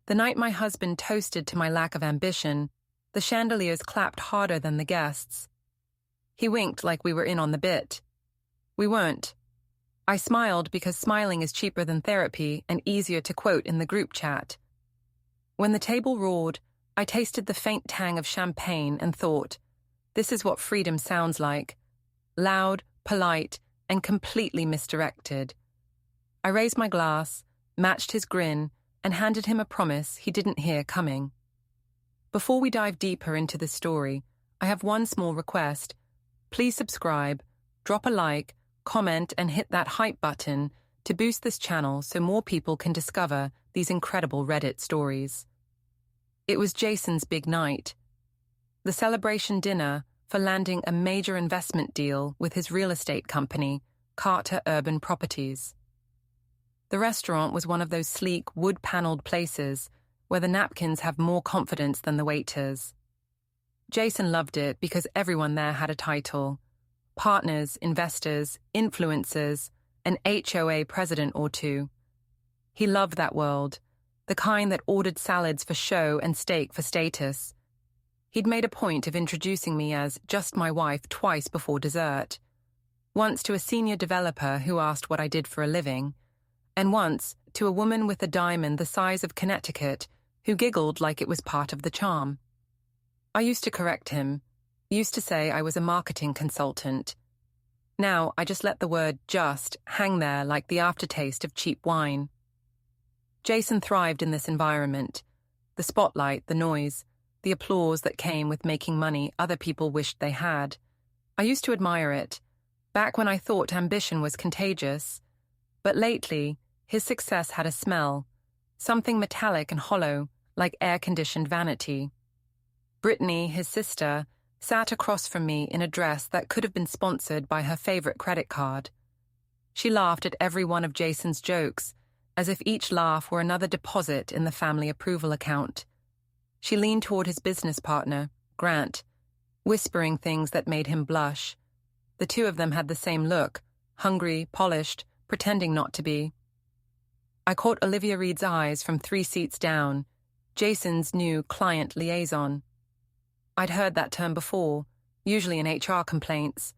The night my husband toasted to my lack of ambition, the chandeliers clapped harder than the guests. He winked like we were in on the bit. We weren't. I smiled because smiling is cheaper than therapy and easier to quote in the group chat. When the table roared, I tasted the faint tang of champagne and thought, this is what freedom sounds like. Loud, polite, and completely misdirected. I raised my glass, matched his grin, and handed him a promise he didn't hear coming. Before we dive deeper into this story, I have one small request. Please subscribe, drop a like, comment, and hit that hype button to boost this channel so more people can discover these incredible Reddit stories. It was Jason's big night. The celebration dinner for landing a major investment deal with his real estate company, Carter Urban Properties. The restaurant was one of those sleek, wood-paneled places where the napkins have more confidence than the waiters. Jason loved it because everyone there had a title. Partners, investors, influencers, an HOA president or two. He loved that world, the kind that ordered salads for show and steak for status. He'd made a point of introducing me as just my wife twice before dessert. Once to a senior developer who asked what I did for a living, and once to a woman with a diamond the size of Connecticut who giggled like it was part of the charm. I used to correct him, used to say I was a marketing consultant. Now I just let the word just hang there like the aftertaste of cheap wine. Jason thrived in this environment. The spotlight, the noise, the applause that came with making money other people wished they had. I used to admire it, back when I thought ambition was contagious. But lately, his success had a smell, something metallic and hollow, like air-conditioned vanity. Brittany, his sister, sat across from me in a dress that could have been sponsored by her favorite credit card. She laughed at every one of Jason's jokes, as if each laugh were another deposit in the family approval account. She leaned toward his business partner, Grant, whispering things that made him blush. The two of them had the same look, hungry, polished, pretending not to be. I caught Olivia Reed's eyes from 3 seats down, Jason's new client liaison. I'd heard that term before, usually in HR complaints.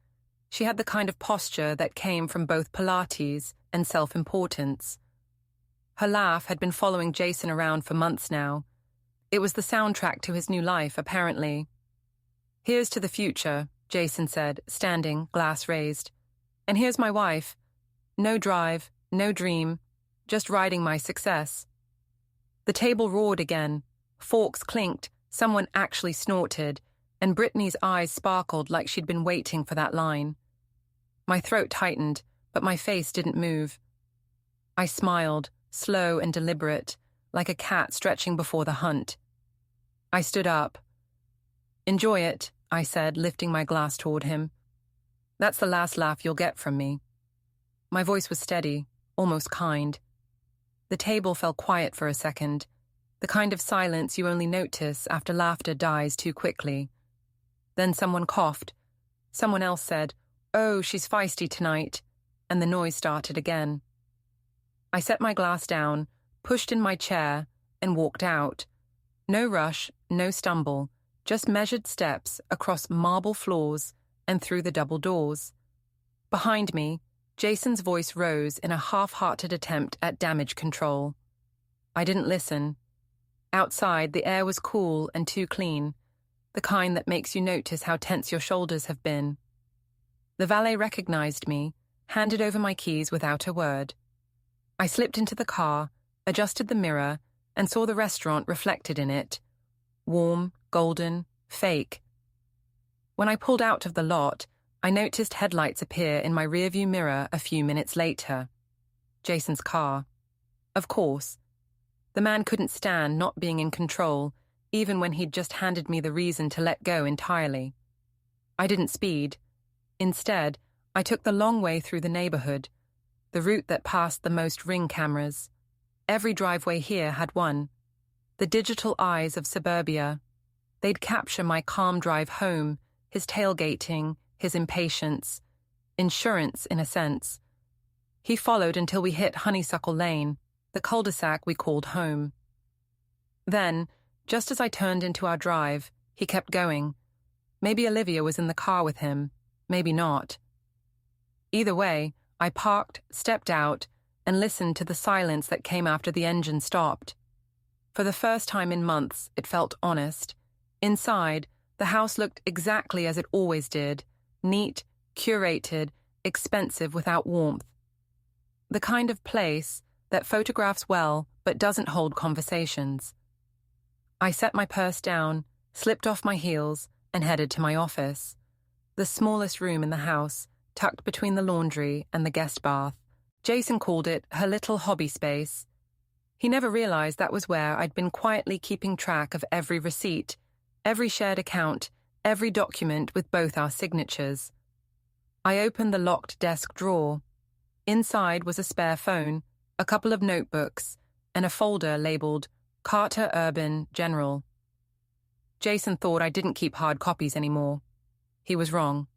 She had the kind of posture that came from both Pilates and self-importance. Her laugh had been following Jason around for months now. It was the soundtrack to his new life, apparently. Here's to the future, Jason said, standing, glass raised. And here's my wife. No drive, no dream, just riding my success. The table roared again, forks clinked, someone actually snorted, and Brittany's eyes sparkled like she'd been waiting for that line. My throat tightened, but my face didn't move. I smiled, slow and deliberate, like a cat stretching before the hunt. I stood up. Enjoy it, I said, lifting my glass toward him. That's the last laugh you'll get from me. My voice was steady, almost kind. The table fell quiet for a second, the kind of silence you only notice after laughter dies too quickly. Then someone coughed. Someone else said, "Oh, she's feisty tonight," and the noise started again. I set my glass down, pushed in my chair, and walked out. No rush, no stumble, just measured steps across marble floors and through the double doors. Behind me, Jason's voice rose in a half-hearted attempt at damage control. I didn't listen. Outside, the air was cool and too clean, the kind that makes you notice how tense your shoulders have been. The valet recognized me, handed over my keys without a word. I slipped into the car, adjusted the mirror, and saw the restaurant reflected in it. Warm, golden, fake. When I pulled out of the lot, I noticed headlights appear in my rearview mirror a few minutes later. Jason's car. Of course. The man couldn't stand not being in control, even when he'd just handed me the reason to let go entirely. I didn't speed. Instead, I took the long way through the neighborhood, the route that passed the most Ring cameras. Every driveway here had one. The digital eyes of suburbia. They'd capture my calm drive home, his tailgating, his impatience, insurance in a sense. He followed until we hit Honeysuckle Lane, the cul-de-sac we called home. Then, just as I turned into our drive, he kept going. Maybe Olivia was in the car with him, maybe not. Either way, I parked, stepped out, and listened to the silence that came after the engine stopped. For the first time in months, it felt honest. Inside, the house looked exactly as it always did, neat, curated, expensive without warmth. The kind of place that photographs well but doesn't hold conversations. I set my purse down, slipped off my heels, and headed to my office. The smallest room in the house, tucked between the laundry and the guest bath. Jason called it her little hobby space. He never realized that was where I'd been quietly keeping track of every receipt, every shared account, every document with both our signatures. I opened the locked desk drawer. Inside was a spare phone, a couple of notebooks, and a folder labeled Carter Urban General. Jason thought I didn't keep hard copies anymore. He was wrong.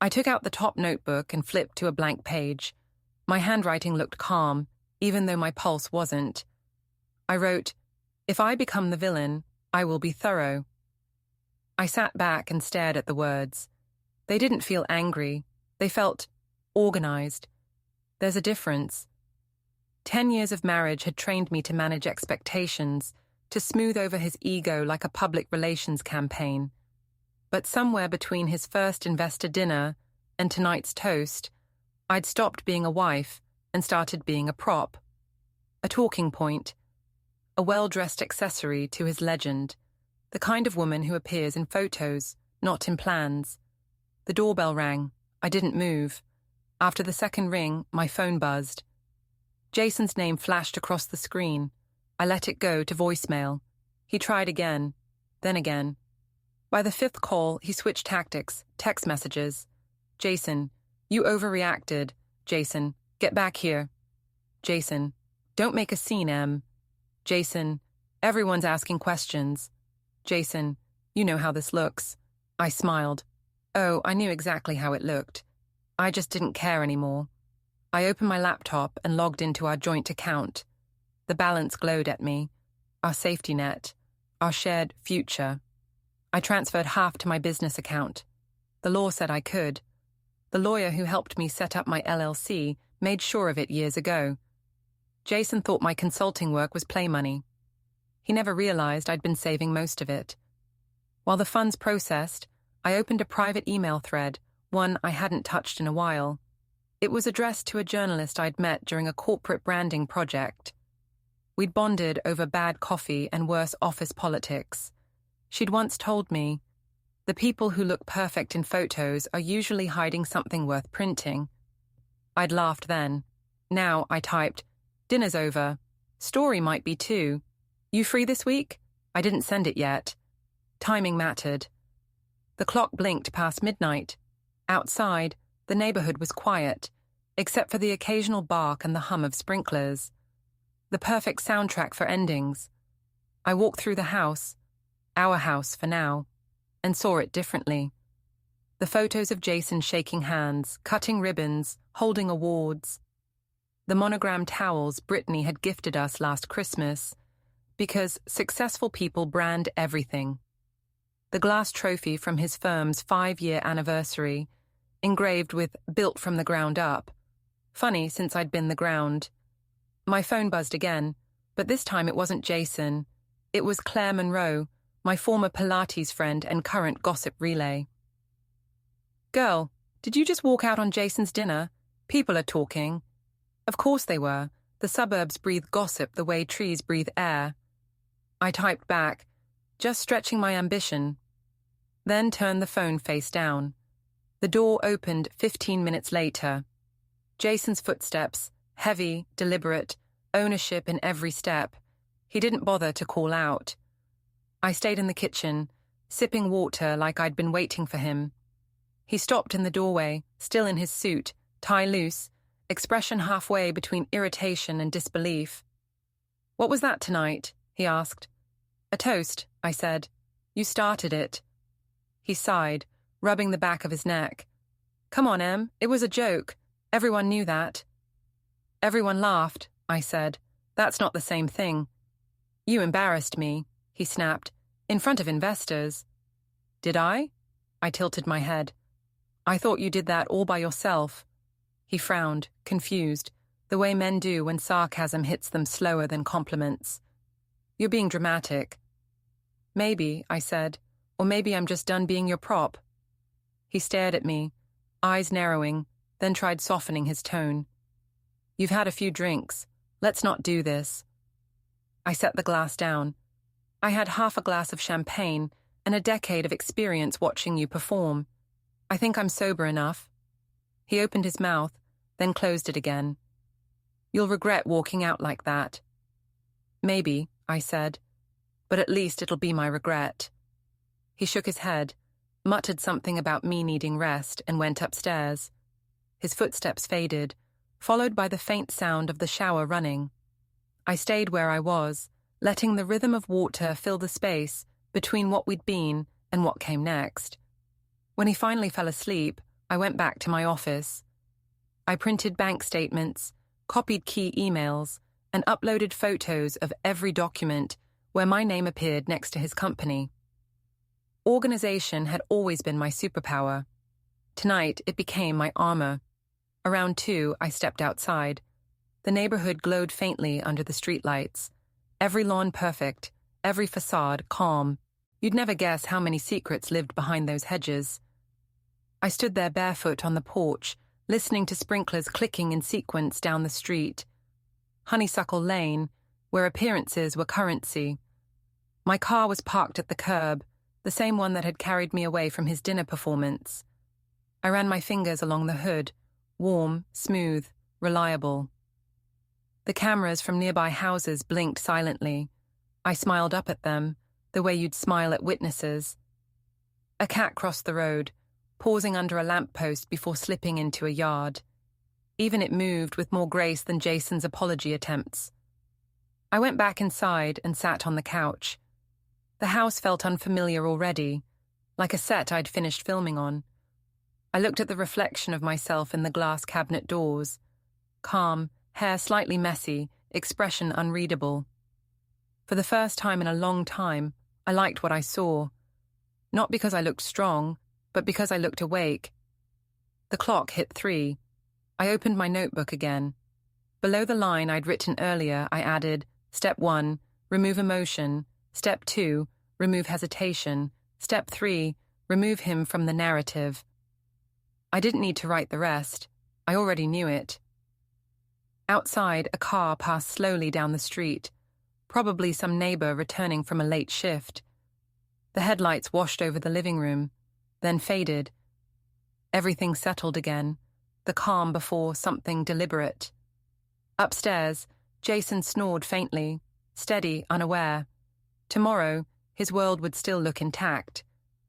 I took out the top notebook and flipped to a blank page. My handwriting looked calm, even though my pulse wasn't. I wrote, "If I become the villain, I will be thorough." I sat back and stared at the words. They didn't feel angry. They felt organized. There's a difference. 10 years of marriage had trained me to manage expectations, to smooth over his ego like a public relations campaign. But somewhere between his first investor dinner and tonight's toast, I'd stopped being a wife and started being a prop. A talking point. A well-dressed accessory to his legend. The kind of woman who appears in photos, not in plans. The doorbell rang. I didn't move. After the second ring, my phone buzzed. Jason's name flashed across the screen. I let it go to voicemail. He tried again, then again. By the fifth call, he switched tactics, text messages. "Jason, you overreacted. Jason, get back here." Jason, "Don't make a scene, Em." Jason, "Everyone's asking questions." Jason, "You know how this looks." I smiled. Oh, I knew exactly how it looked. I just didn't care anymore. I opened my laptop and logged into our joint account. The balance glowed at me. Our safety net. Our shared future. I transferred half to my business account. The law said I could. The lawyer who helped me set up my LLC made sure of it years ago. Jason thought my consulting work was play money. He never realized I'd been saving most of it. While the funds processed, I opened a private email thread, one I hadn't touched in a while. It was addressed to a journalist I'd met during a corporate branding project. We'd bonded over bad coffee and worse office politics. She'd once told me, "The people who look perfect in photos are usually hiding something worth printing." I'd laughed then. Now I typed, "Dinner's over. Story might be too. You free this week?" I didn't send it yet. Timing mattered. The clock blinked past midnight. Outside, the neighborhood was quiet, except for the occasional bark and the hum of sprinklers. The perfect soundtrack for endings. I walked through the house, our house for now, and saw it differently. The photos of Jason shaking hands, cutting ribbons, holding awards. The monogrammed towels Brittany had gifted us last Christmas, because successful people brand everything. The glass trophy from his firm's 5-year anniversary, engraved with "built from the ground up." Funny, since I'd been the ground. My phone buzzed again, but this time it wasn't Jason. It was Claire Monroe, my former Pilates friend and current gossip relay. "Girl, did you just walk out on Jason's dinner? People are talking." Of course they were. The suburbs breathe gossip the way trees breathe air. I typed back, just stretching my ambition. Then turned the phone face down. The door opened 15 minutes later. Jason's footsteps, heavy, deliberate, ownership in every step. He didn't bother to call out. I stayed in the kitchen, sipping water like I'd been waiting for him. He stopped in the doorway, still in his suit, tie loose, expression halfway between irritation and disbelief. "What was that tonight?" he asked. "A toast," I said. "You started it." He sighed, rubbing the back of his neck. "Come on, Em, it was a joke. Everyone knew that." "Everyone laughed," I said. "That's not the same thing." You embarrassed me, he snapped, in front of investors. Did I? I tilted my head. I thought you did that all by yourself. He frowned, confused, the way men do when sarcasm hits them slower than compliments. You're being dramatic. Maybe, I said, or maybe I'm just done being your prop. He stared at me, eyes narrowing, then tried softening his tone. You've had a few drinks. Let's not do this. I set the glass down. I had half a glass of champagne and a decade of experience watching you perform. I think I'm sober enough. He opened his mouth, then closed it again. You'll regret walking out like that. Maybe, I said, but at least it'll be my regret. He shook his head, muttered something about me needing rest, and went upstairs. His footsteps faded, followed by the faint sound of the shower running. I stayed where I was, letting the rhythm of water fill the space between what we'd been and what came next. When he finally fell asleep, I went back to my office. I printed bank statements, copied key emails, and uploaded photos of every document where my name appeared next to his company. Organization had always been my superpower. Tonight, it became my armor. Around 2, I stepped outside. The neighborhood glowed faintly under the streetlights. Every lawn perfect, every facade calm. You'd never guess how many secrets lived behind those hedges. I stood there barefoot on the porch, listening to sprinklers clicking in sequence down the street. Honeysuckle Lane, where appearances were currency. My car was parked at the curb, the same one that had carried me away from his dinner performance. I ran my fingers along the hood, warm, smooth, reliable. The cameras from nearby houses blinked silently. I smiled up at them, the way you'd smile at witnesses. A cat crossed the road, pausing under a lamppost before slipping into a yard. Even it moved with more grace than Jason's apology attempts. I went back inside and sat on the couch. The house felt unfamiliar already, like a set I'd finished filming on. I looked at the reflection of myself in the glass cabinet doors. Calm, hair slightly messy, expression unreadable. For the first time in a long time, I liked what I saw. Not because I looked strong, but because I looked awake. The clock hit 3. I opened my notebook again. Below the line I'd written earlier, I added, Step 1, remove emotion. Step 2, remove hesitation. Step 3, remove him from the narrative. I didn't need to write the rest. I already knew it. Outside, a car passed slowly down the street, probably some neighbor returning from a late shift. The headlights washed over the living room, then faded. Everything settled again, the calm before something deliberate. Upstairs, Jason snored faintly, steady, unaware. Tomorrow, his world would still look intact,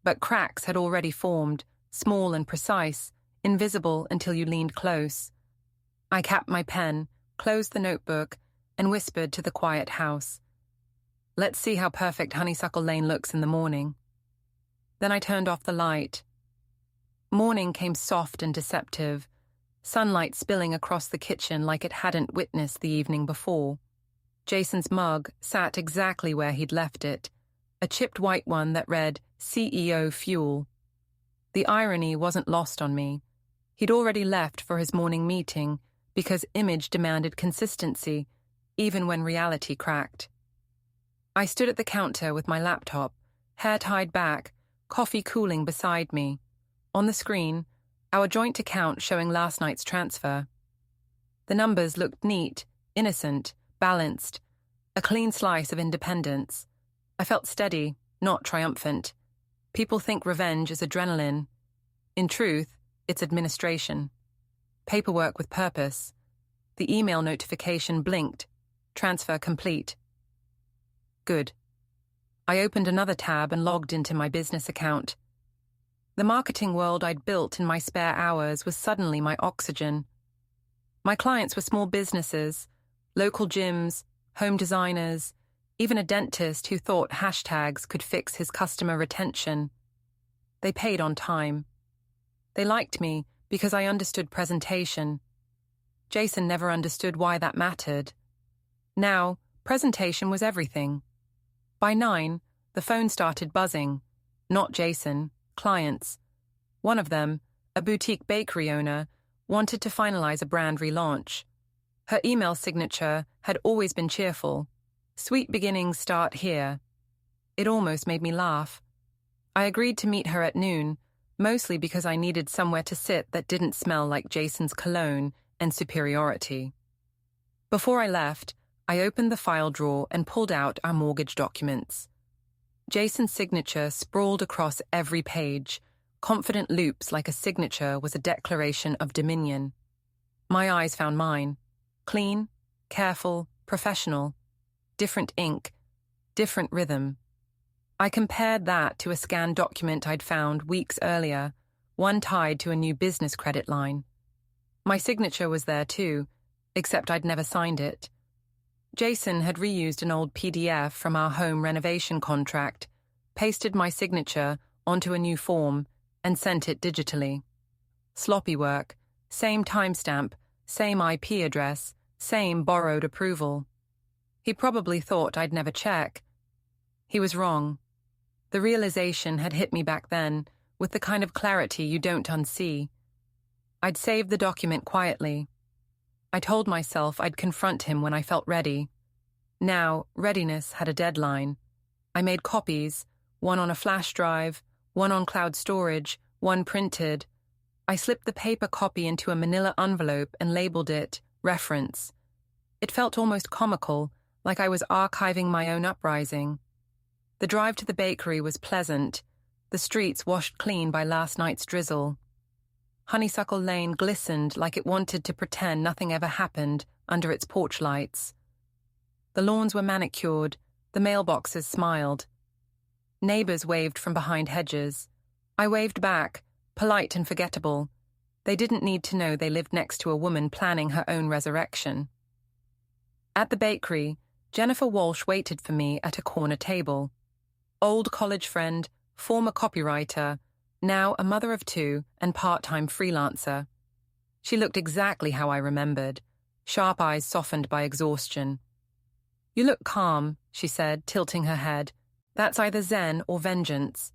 but cracks had already formed, small and precise, invisible until you leaned close. I capped my pen, closed the notebook, and whispered to the quiet house. Let's see how perfect Honeysuckle Lane looks in the morning. Then I turned off the light. Morning came soft and deceptive, sunlight spilling across the kitchen like it hadn't witnessed the evening before. Jason's mug sat exactly where he'd left it, a chipped white one that read CEO Fuel. The irony wasn't lost on me. He'd already left for his morning meeting because image demanded consistency, even when reality cracked. I stood at the counter with my laptop, hair tied back, coffee cooling beside me. On the screen, our joint account showing last night's transfer. The numbers looked neat, innocent, balanced, a clean slice of independence. I felt steady, not triumphant. People think revenge is adrenaline. In truth, it's administration. Paperwork with purpose. The email notification blinked. Transfer complete. Good. I opened another tab and logged into my business account. The marketing world I'd built in my spare hours was suddenly my oxygen. My clients were small businesses, local gyms, home designers, even a dentist who thought hashtags could fix his customer retention. They paid on time. They liked me because I understood presentation. Jason never understood why that mattered. Now, presentation was everything. By 9, the phone started buzzing. Not Jason, clients. One of them, a boutique bakery owner, wanted to finalize a brand relaunch. Her email signature had always been cheerful. Sweet beginnings start here. It almost made me laugh. I agreed to meet her at noon, mostly because I needed somewhere to sit that didn't smell like Jason's cologne and superiority. Before I left, I opened the file drawer and pulled out our mortgage documents. Jason's signature sprawled across every page, confident loops like a signature was a declaration of dominion. My eyes found mine. Clean, careful, professional. Different ink, different rhythm. I compared that to a scanned document I'd found weeks earlier, one tied to a new business credit line. My signature was there too, except I'd never signed it. Jason had reused an old PDF from our home renovation contract, pasted my signature onto a new form, and sent it digitally. Sloppy work, same timestamp, same IP address, same borrowed approval. He probably thought I'd never check. He was wrong. The realization had hit me back then, with the kind of clarity you don't unsee. I'd saved the document quietly. I told myself I'd confront him when I felt ready. Now, readiness had a deadline. I made copies, one on a flash drive, one on cloud storage, one printed. I slipped the paper copy into a manila envelope and labeled it reference. It felt almost comical, like I was archiving my own uprising. The drive to the bakery was pleasant, the streets washed clean by last night's drizzle. Honeysuckle Lane glistened like it wanted to pretend nothing ever happened under its porch lights. The lawns were manicured, the mailboxes smiled. Neighbors waved from behind hedges. I waved back, polite and forgettable. They didn't need to know they lived next to a woman planning her own resurrection. At the bakery, Jennifer Walsh waited for me at a corner table. Old college friend, former copywriter, now a mother of 2 and part-time freelancer. She looked exactly how I remembered, sharp eyes softened by exhaustion. "You look calm," she said, tilting her head. "That's either zen or vengeance."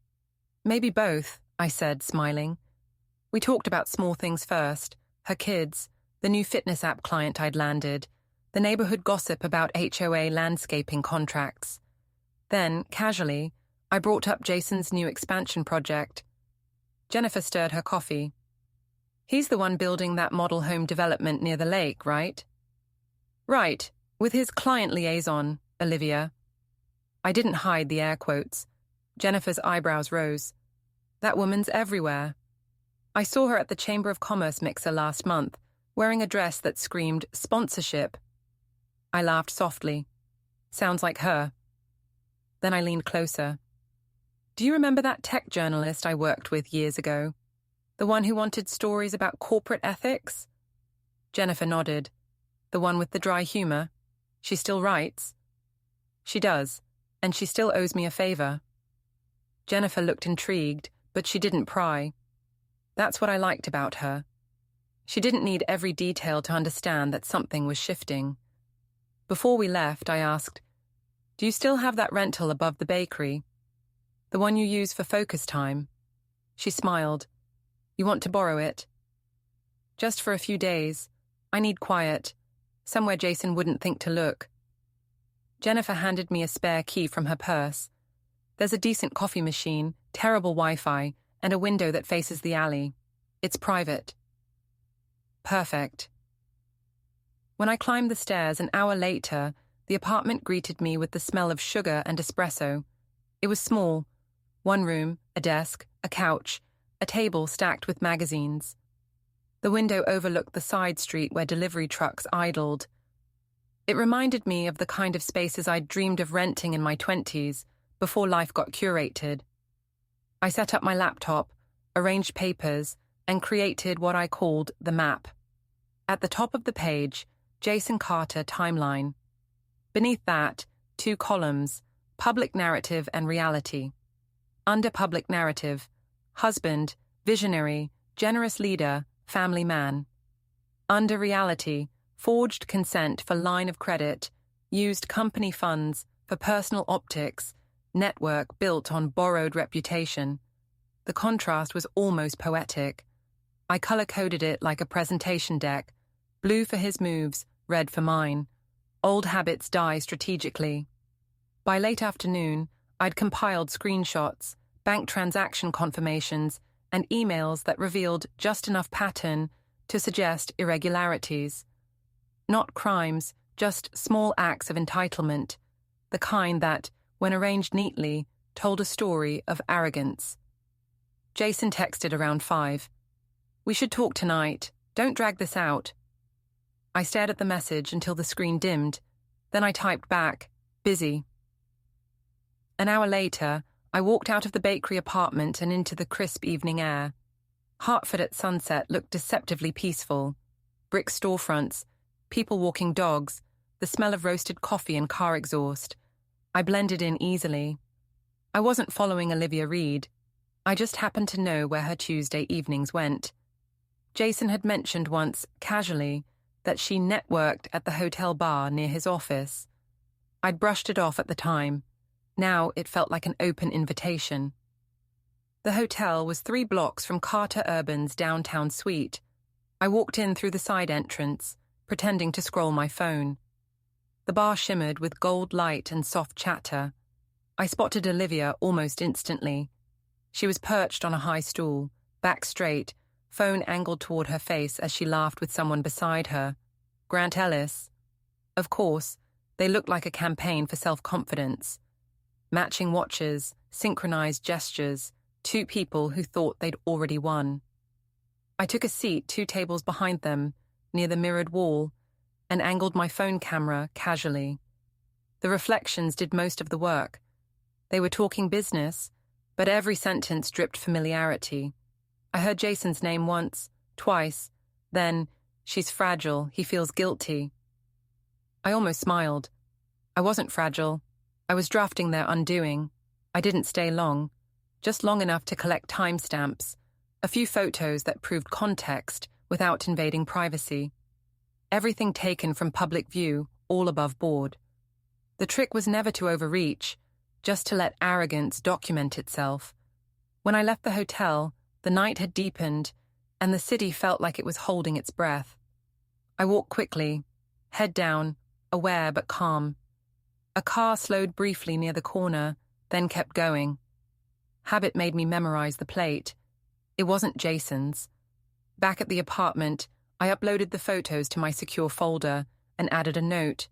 "Maybe both," I said, smiling. We talked about small things first, her kids, the new fitness app client I'd landed, the neighborhood gossip about HOA landscaping contracts. Then, casually, I brought up Jason's new expansion project. Jennifer stirred her coffee. "He's the one building that model home development near the lake, right?" "Right, with his client liaison, Olivia." I didn't hide the air quotes. Jennifer's eyebrows rose. "That woman's everywhere. I saw her at the Chamber of Commerce mixer last month, wearing a dress that screamed sponsorship." I laughed softly. "Sounds like her." Then I leaned closer. "Do you remember that tech journalist I worked with years ago? The one who wanted stories about corporate ethics?" Jennifer nodded. "The one with the dry humor? She still writes?" "She does, and she still owes me a favor." Jennifer looked intrigued, but she didn't pry. That's what I liked about her. She didn't need every detail to understand that something was shifting. Before we left, I asked, "Do you still have that rental above the bakery? The one you use for focus time?" She smiled. "You want to borrow it?" "Just for a few days. I need quiet. Somewhere Jason wouldn't think to look." Jennifer handed me a spare key from her purse. "There's a decent coffee machine, terrible Wi-Fi, and a window that faces the alley. It's private." Perfect. When I climbed the stairs an hour later, the apartment greeted me with the smell of sugar and espresso. It was small. One room, a desk, a couch, a table stacked with magazines. The window overlooked the side street where delivery trucks idled. It reminded me of the kind of spaces I'd dreamed of renting in my 20s, before life got curated. I set up my laptop, arranged papers, and created what I called the map. At the top of the page, Jason Carter timeline. Beneath that, 2 columns, public narrative and reality. Under public narrative, husband, visionary, generous leader, family man. Under reality, forged consent for line of credit, used company funds, for personal optics, network built on borrowed reputation. The contrast was almost poetic. I color-coded it like a presentation deck, blue for his moves, red for mine. Old habits die strategically. By late afternoon, I'd compiled screenshots, bank transaction confirmations, and emails that revealed just enough pattern to suggest irregularities. Not crimes, just small acts of entitlement, the kind that, when arranged neatly, told a story of arrogance. Jason texted around 5. "We should talk tonight. Don't drag this out." I stared at the message until the screen dimmed. Then I typed back, "Busy." An hour later, I walked out of the bakery apartment and into the crisp evening air. Hartford at sunset looked deceptively peaceful. Brick storefronts, people walking dogs, the smell of roasted coffee and car exhaust. I blended in easily. I wasn't following Olivia Reed. I just happened to know where her Tuesday evenings went. Jason had mentioned once, casually, that she networked at the hotel bar near his office. I'd brushed it off at the time. Now it felt like an open invitation. The hotel was 3 blocks from Carter Urban's downtown suite. I walked in through the side entrance, pretending to scroll my phone. The bar shimmered with gold light and soft chatter. I spotted Olivia almost instantly. She was perched on a high stool, back straight, phone angled toward her face as she laughed with someone beside her. Grant Ellis. Of course, they looked like a campaign for self-confidence. Matching watches, synchronized gestures, 2 people who thought they'd already won. I took a seat 2 tables behind them, near the mirrored wall, and angled my phone camera casually. The reflections did most of the work. They were talking business, but every sentence dripped familiarity. I heard Jason's name once, twice, then, "She's fragile, he feels guilty." I almost smiled. I wasn't fragile. I was drafting their undoing. I didn't stay long, just long enough to collect timestamps, a few photos that proved context without invading privacy. Everything taken from public view, all above board. The trick was never to overreach, just to let arrogance document itself. When I left the hotel, the night had deepened, and the city felt like it was holding its breath. I walked quickly, head down, aware but calm. A car slowed briefly near the corner, then kept going. Habit made me memorize the plate. It wasn't Jason's. Back at the apartment, I uploaded the photos to my secure folder and added a note.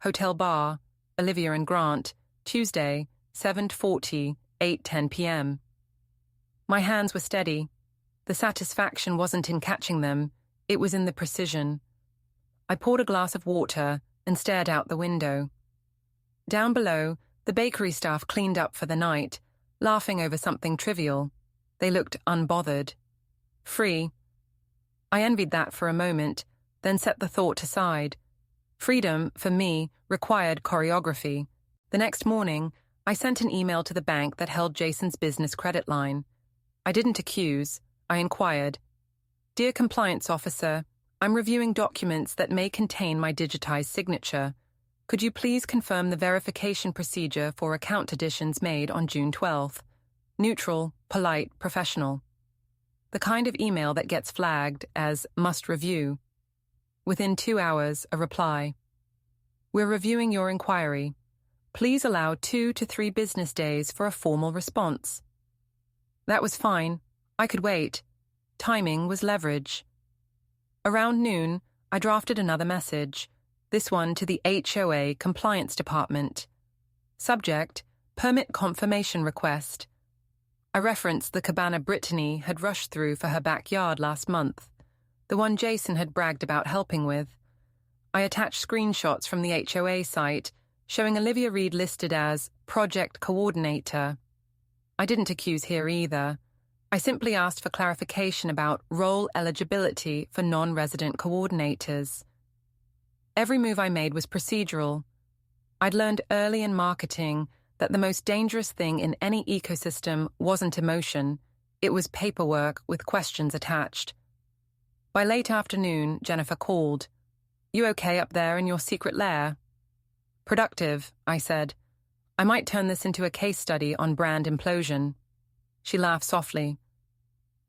Hotel bar, Olivia and Grant, Tuesday, 7:40, 8:10 p.m. My hands were steady. The satisfaction wasn't in catching them, it was in the precision. I poured a glass of water and stared out the window. Down below, the bakery staff cleaned up for the night, laughing over something trivial. They looked unbothered. Free. I envied that for a moment, then set the thought aside. Freedom, for me, required choreography. The next morning, I sent an email to the bank that held Jason's business credit line. I didn't accuse, I inquired. "Dear Compliance Officer, I'm reviewing documents that may contain my digitized signature. Could you please confirm the verification procedure for account additions made on June 12th? Neutral, polite, professional." The kind of email that gets flagged as must review. Within 2 hours, a reply. "We're reviewing your inquiry. Please allow 2 to 3 business days for a formal response." That was fine. I could wait. Timing was leverage. Around noon, I drafted another message, this one to the HOA Compliance Department. Subject, permit confirmation request. I referenced the cabana Brittany had rushed through for her backyard last month, the one Jason had bragged about helping with. I attached screenshots from the HOA site, showing Olivia Reed listed as project coordinator. I didn't accuse here either. I simply asked for clarification about role eligibility for non-resident coordinators. Every move I made was procedural. I'd learned early in marketing that the most dangerous thing in any ecosystem wasn't emotion, it was paperwork with questions attached. By late afternoon, Jennifer called. "You okay up there in your secret lair?" "Productive," I said. I might turn this into a case study on brand implosion. She laughed softly.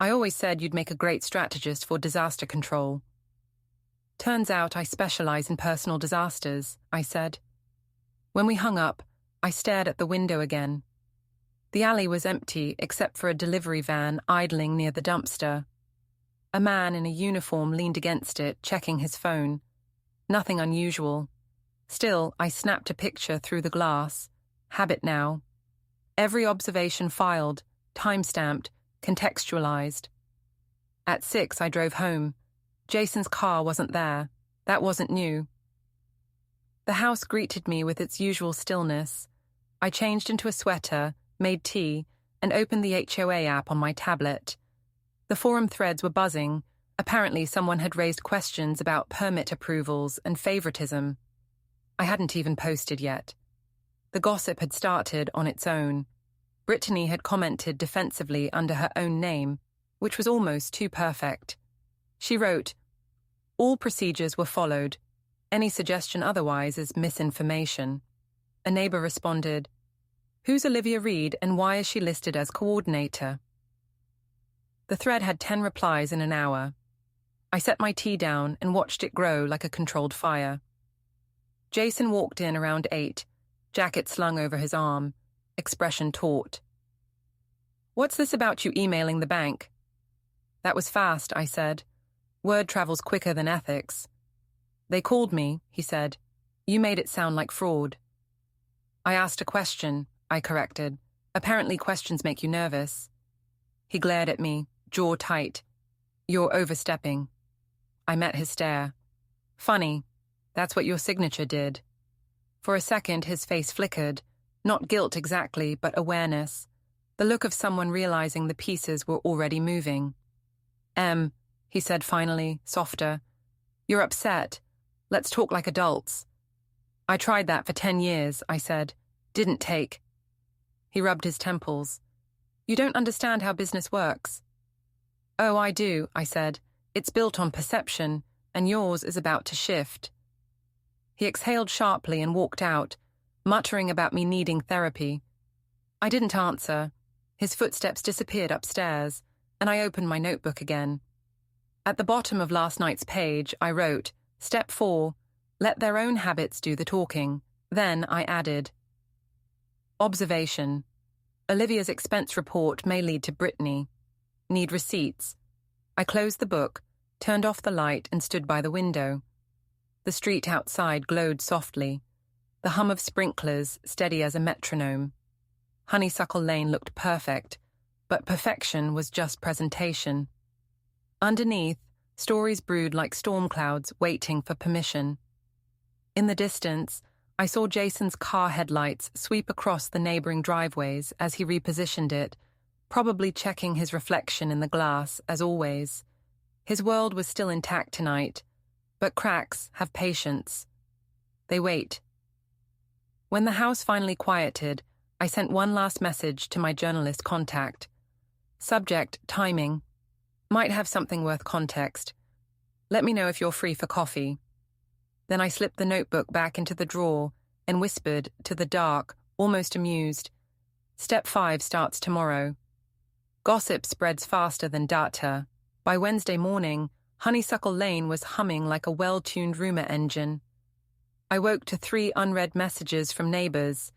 I always said you'd make a great strategist for disaster control. Turns out I specialize in personal disasters, I said. When we hung up, I stared at the window again. The alley was empty except for a delivery van idling near the dumpster. A man in a uniform leaned against it, checking his phone. Nothing unusual. Still, I snapped a picture through the glass. Habit now. Every observation filed, time-stamped, contextualized. At 6, I drove home. Jason's car wasn't there. That wasn't new. The house greeted me with its usual stillness. I changed into a sweater, made tea, and opened the HOA app on my tablet. The forum threads were buzzing. Apparently someone had raised questions about permit approvals and favoritism. I hadn't even posted yet. The gossip had started on its own. Brittany had commented defensively under her own name, which was almost too perfect. She wrote, "All procedures were followed. Any suggestion otherwise is misinformation." A neighbor responded, "Who's Olivia Reed and why is she listed as coordinator?" The thread had 10 replies in an hour. I set my tea down and watched it grow like a controlled fire. Jason walked in around 8, jacket slung over his arm, expression taut. "What's this about you emailing the bank?" "That was fast," I said. "Word travels quicker than ethics." "They called me," he said. "You made it sound like fraud." "I asked a question," I corrected. "Apparently questions make you nervous." He glared at me, jaw tight. "You're overstepping." I met his stare. "Funny. That's what your signature did." For a second, his face flickered. Not guilt exactly, but awareness. The look of someone realizing the pieces were already moving. He said finally, softer. "You're upset. Let's talk like adults." "I tried that for 10 years, I said. Didn't take." He rubbed his temples. "You don't understand how business works." "Oh, I do," I said. "It's built on perception, and yours is about to shift." He exhaled sharply and walked out, muttering about me needing therapy. I didn't answer. His footsteps disappeared upstairs, and I opened my notebook again. At the bottom of last night's page, I wrote, "Step 4, let their own habits do the talking." Then I added, "Observation. Olivia's expense report may lead to Brittany. Need receipts." I closed the book, turned off the light, and stood by the window. The street outside glowed softly, the hum of sprinklers steady as a metronome. Honeysuckle Lane looked perfect, but perfection was just presentation. Underneath, stories brewed like storm clouds waiting for permission. In the distance, I saw Jason's car headlights sweep across the neighboring driveways as he repositioned it, probably checking his reflection in the glass, as always. His world was still intact tonight, but cracks have patience. They wait. When the house finally quieted, I sent one last message to my journalist contact. Subject, timing. Might have something worth context. Let me know if you're free for coffee. Then I slipped the notebook back into the drawer and whispered, to the dark, almost amused, "Step 5 starts tomorrow." Gossip spreads faster than data. By Wednesday morning, Honeysuckle Lane was humming like a well-tuned rumor engine. I woke to 3 unread messages from neighbors,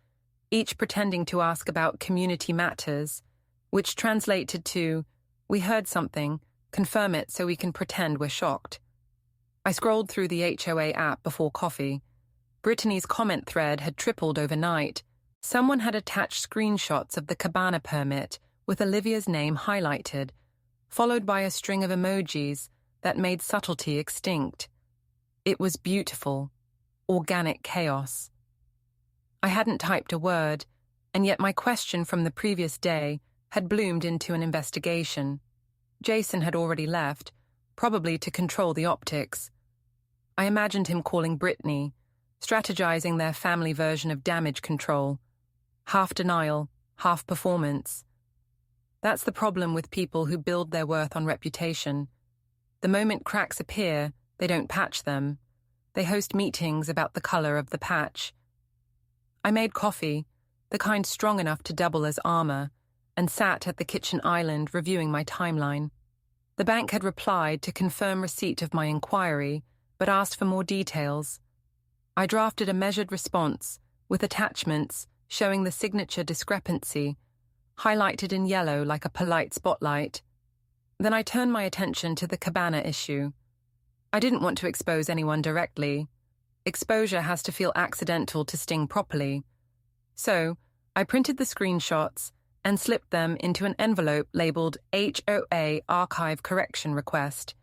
each pretending to ask about community matters, which translated to, "We heard something, confirm it so we can pretend we're shocked." I scrolled through the HOA app before coffee. Brittany's comment thread had tripled overnight. Someone had attached screenshots of the cabana permit with Olivia's name highlighted, followed by a string of emojis that made subtlety extinct. It was beautiful, organic chaos. I hadn't typed a word, and yet my question from the previous day had bloomed into an investigation. Jason had already left, probably to control the optics. I imagined him calling Brittany, strategizing their family version of damage control. Half denial, half performance. That's the problem with people who build their worth on reputation. The moment cracks appear, they don't patch them. They host meetings about the color of the patch. I made coffee, the kind strong enough to double as armor, and sat at the kitchen island reviewing my timeline. The bank had replied to confirm receipt of my inquiry, but asked for more details. I drafted a measured response, with attachments showing the signature discrepancy, highlighted in yellow like a polite spotlight. Then I turned my attention to the cabana issue. I didn't want to expose anyone directly. Exposure has to feel accidental to sting properly. So, I printed the screenshots and slipped them into an envelope labeled HOA Archive Correction Request.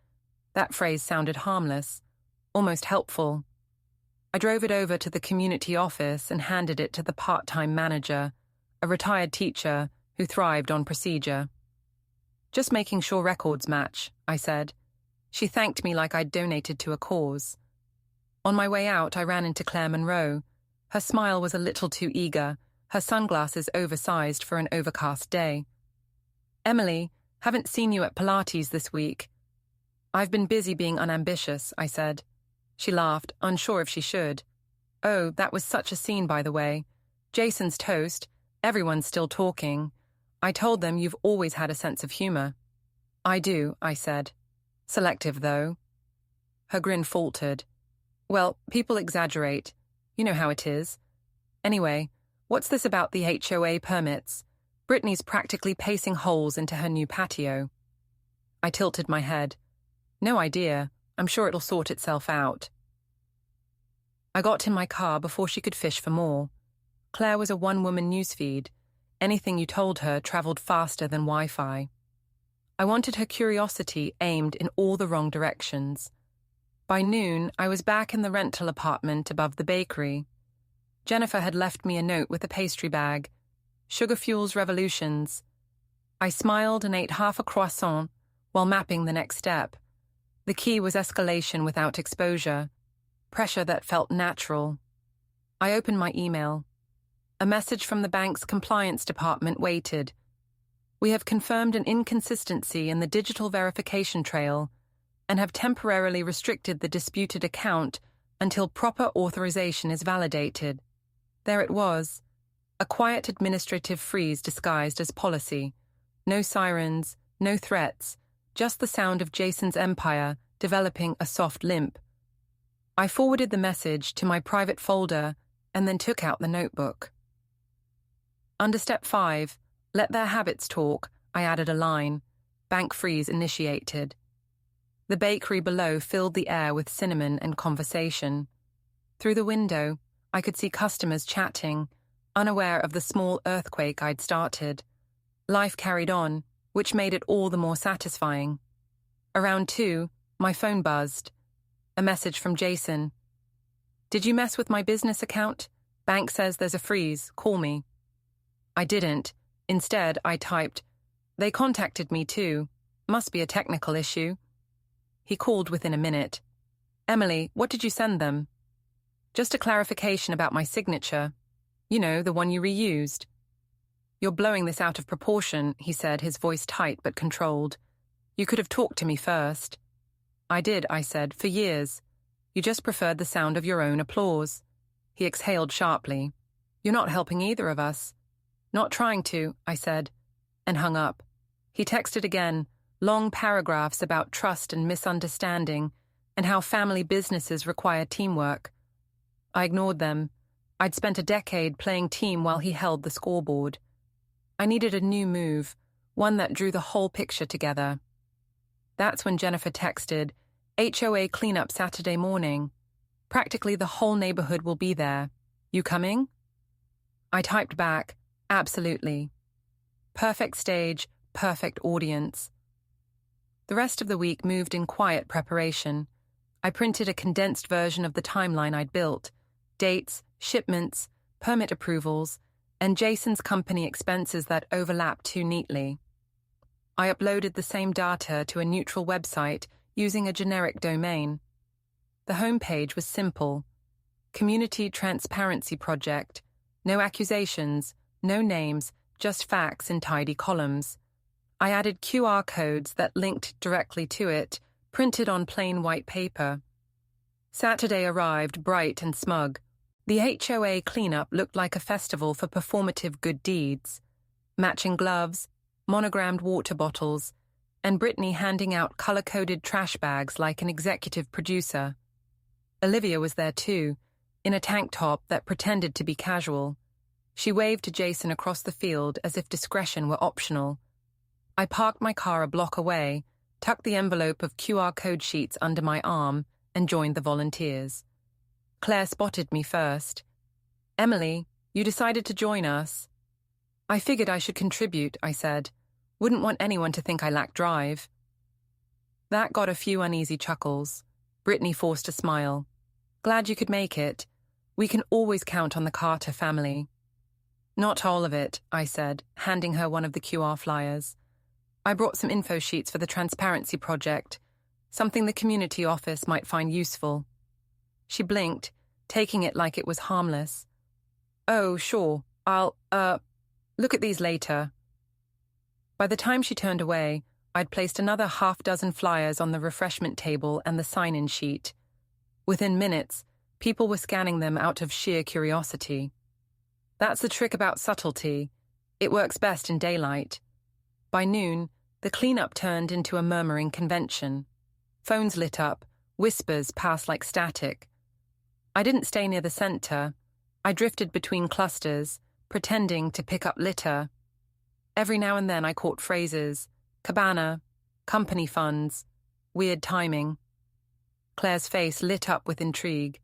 That phrase sounded harmless, almost helpful. I drove it over to the community office and handed it to the part-time manager, a retired teacher who thrived on procedure. "Just making sure records match," I said. She thanked me like I'd donated to a cause. On my way out, I ran into Claire Monroe. Her smile was a little too eager, her sunglasses oversized for an overcast day. "Emily, haven't seen you at Pilates this week." "I've been busy being unambitious," I said. She laughed, unsure if she should. "Oh, that was such a scene, by the way. Jason's toast, everyone's still talking. I told them you've always had a sense of humor." "I do," I said. "Selective, though." Her grin faltered. "Well, people exaggerate. You know how it is. Anyway, what's this about the HOA permits? Brittany's practically pacing holes into her new patio." I tilted my head. "No idea. I'm sure it'll sort itself out." I got in my car before she could fish for more. Claire was a one-woman newsfeed. Anything you told her traveled faster than Wi-Fi. I wanted her curiosity aimed in all the wrong directions. By noon, I was back in the rental apartment above the bakery. Jennifer had left me a note with a pastry bag. Sugar fuels revolutions. I smiled and ate half a croissant while mapping the next step. The key was escalation without exposure, pressure that felt natural. I opened my email. A message from the bank's compliance department waited. "We have confirmed an inconsistency in the digital verification trail and have temporarily restricted the disputed account until proper authorization is validated." There it was, a quiet administrative freeze disguised as policy. No sirens, no threats, just the sound of Jason's empire developing a soft limp. I forwarded the message to my private folder and then took out the notebook. Under step 5, let their habits talk, I added a line. Bank freeze initiated. The bakery below filled the air with cinnamon and conversation. Through the window, I could see customers chatting, unaware of the small earthquake I'd started. Life carried on, which made it all the more satisfying. Around 2, my phone buzzed. A message from Jason. "Did you mess with my business account? Bank says there's a freeze. Call me." I didn't. Instead, I typed, "They contacted me too. Must be a technical issue." He called within a minute. "Emily, what did you send them?" "Just a clarification about my signature. You know, the one you reused." "You're blowing this out of proportion," he said, his voice tight but controlled. "You could have talked to me first." "I did," I said, "for years. You just preferred the sound of your own applause." He exhaled sharply. "You're not helping either of us." "Not trying to," I said, and hung up. He texted again, long paragraphs about trust and misunderstanding, and how family businesses require teamwork. I ignored them. I'd spent a decade playing team while he held the scoreboard. I needed a new move, one that drew the whole picture together. That's when Jennifer texted, "HOA cleanup Saturday morning. Practically the whole neighborhood will be there. You coming?" I typed back, "Absolutely." Perfect stage, perfect audience. The rest of the week moved in quiet preparation. I printed a condensed version of the timeline I'd built, dates, shipments, permit approvals, and Jason's company expenses that overlapped too neatly. I uploaded the same data to a neutral website using a generic domain. The homepage was simple. Community Transparency Project. No accusations, no names, just facts in tidy columns. I added QR codes that linked directly to it, printed on plain white paper. Saturday arrived bright and smug. The HOA cleanup looked like a festival for performative good deeds. Matching gloves, monogrammed water bottles, and Brittany handing out color-coded trash bags like an executive producer. Olivia was there too, in a tank top that pretended to be casual. She waved to Jason across the field as if discretion were optional. I parked my car a block away, tucked the envelope of QR code sheets under my arm, and joined the volunteers. Claire spotted me first. "Emily, you decided to join us." "I figured I should contribute," I said. "Wouldn't want anyone to think I lack drive." That got a few uneasy chuckles. Brittany forced a smile. "Glad you could make it. We can always count on the Carter family." "Not all of it," I said, handing her one of the QR flyers. "I brought some info sheets for the Transparency Project, something the community office might find useful." She blinked, taking it like it was harmless. "Oh, sure, I'll, look at these later." By the time she turned away, I'd placed another half-dozen flyers on the refreshment table and the sign-in sheet. Within minutes, people were scanning them out of sheer curiosity. That's the trick about subtlety. It works best in daylight. By noon, the cleanup turned into a murmuring convention. Phones lit up, whispers passed like static. I didn't stay near the center. I drifted between clusters, pretending to pick up litter. Every now and then I caught phrases: cabana, company funds, weird timing. Claire's face lit up with intrigue.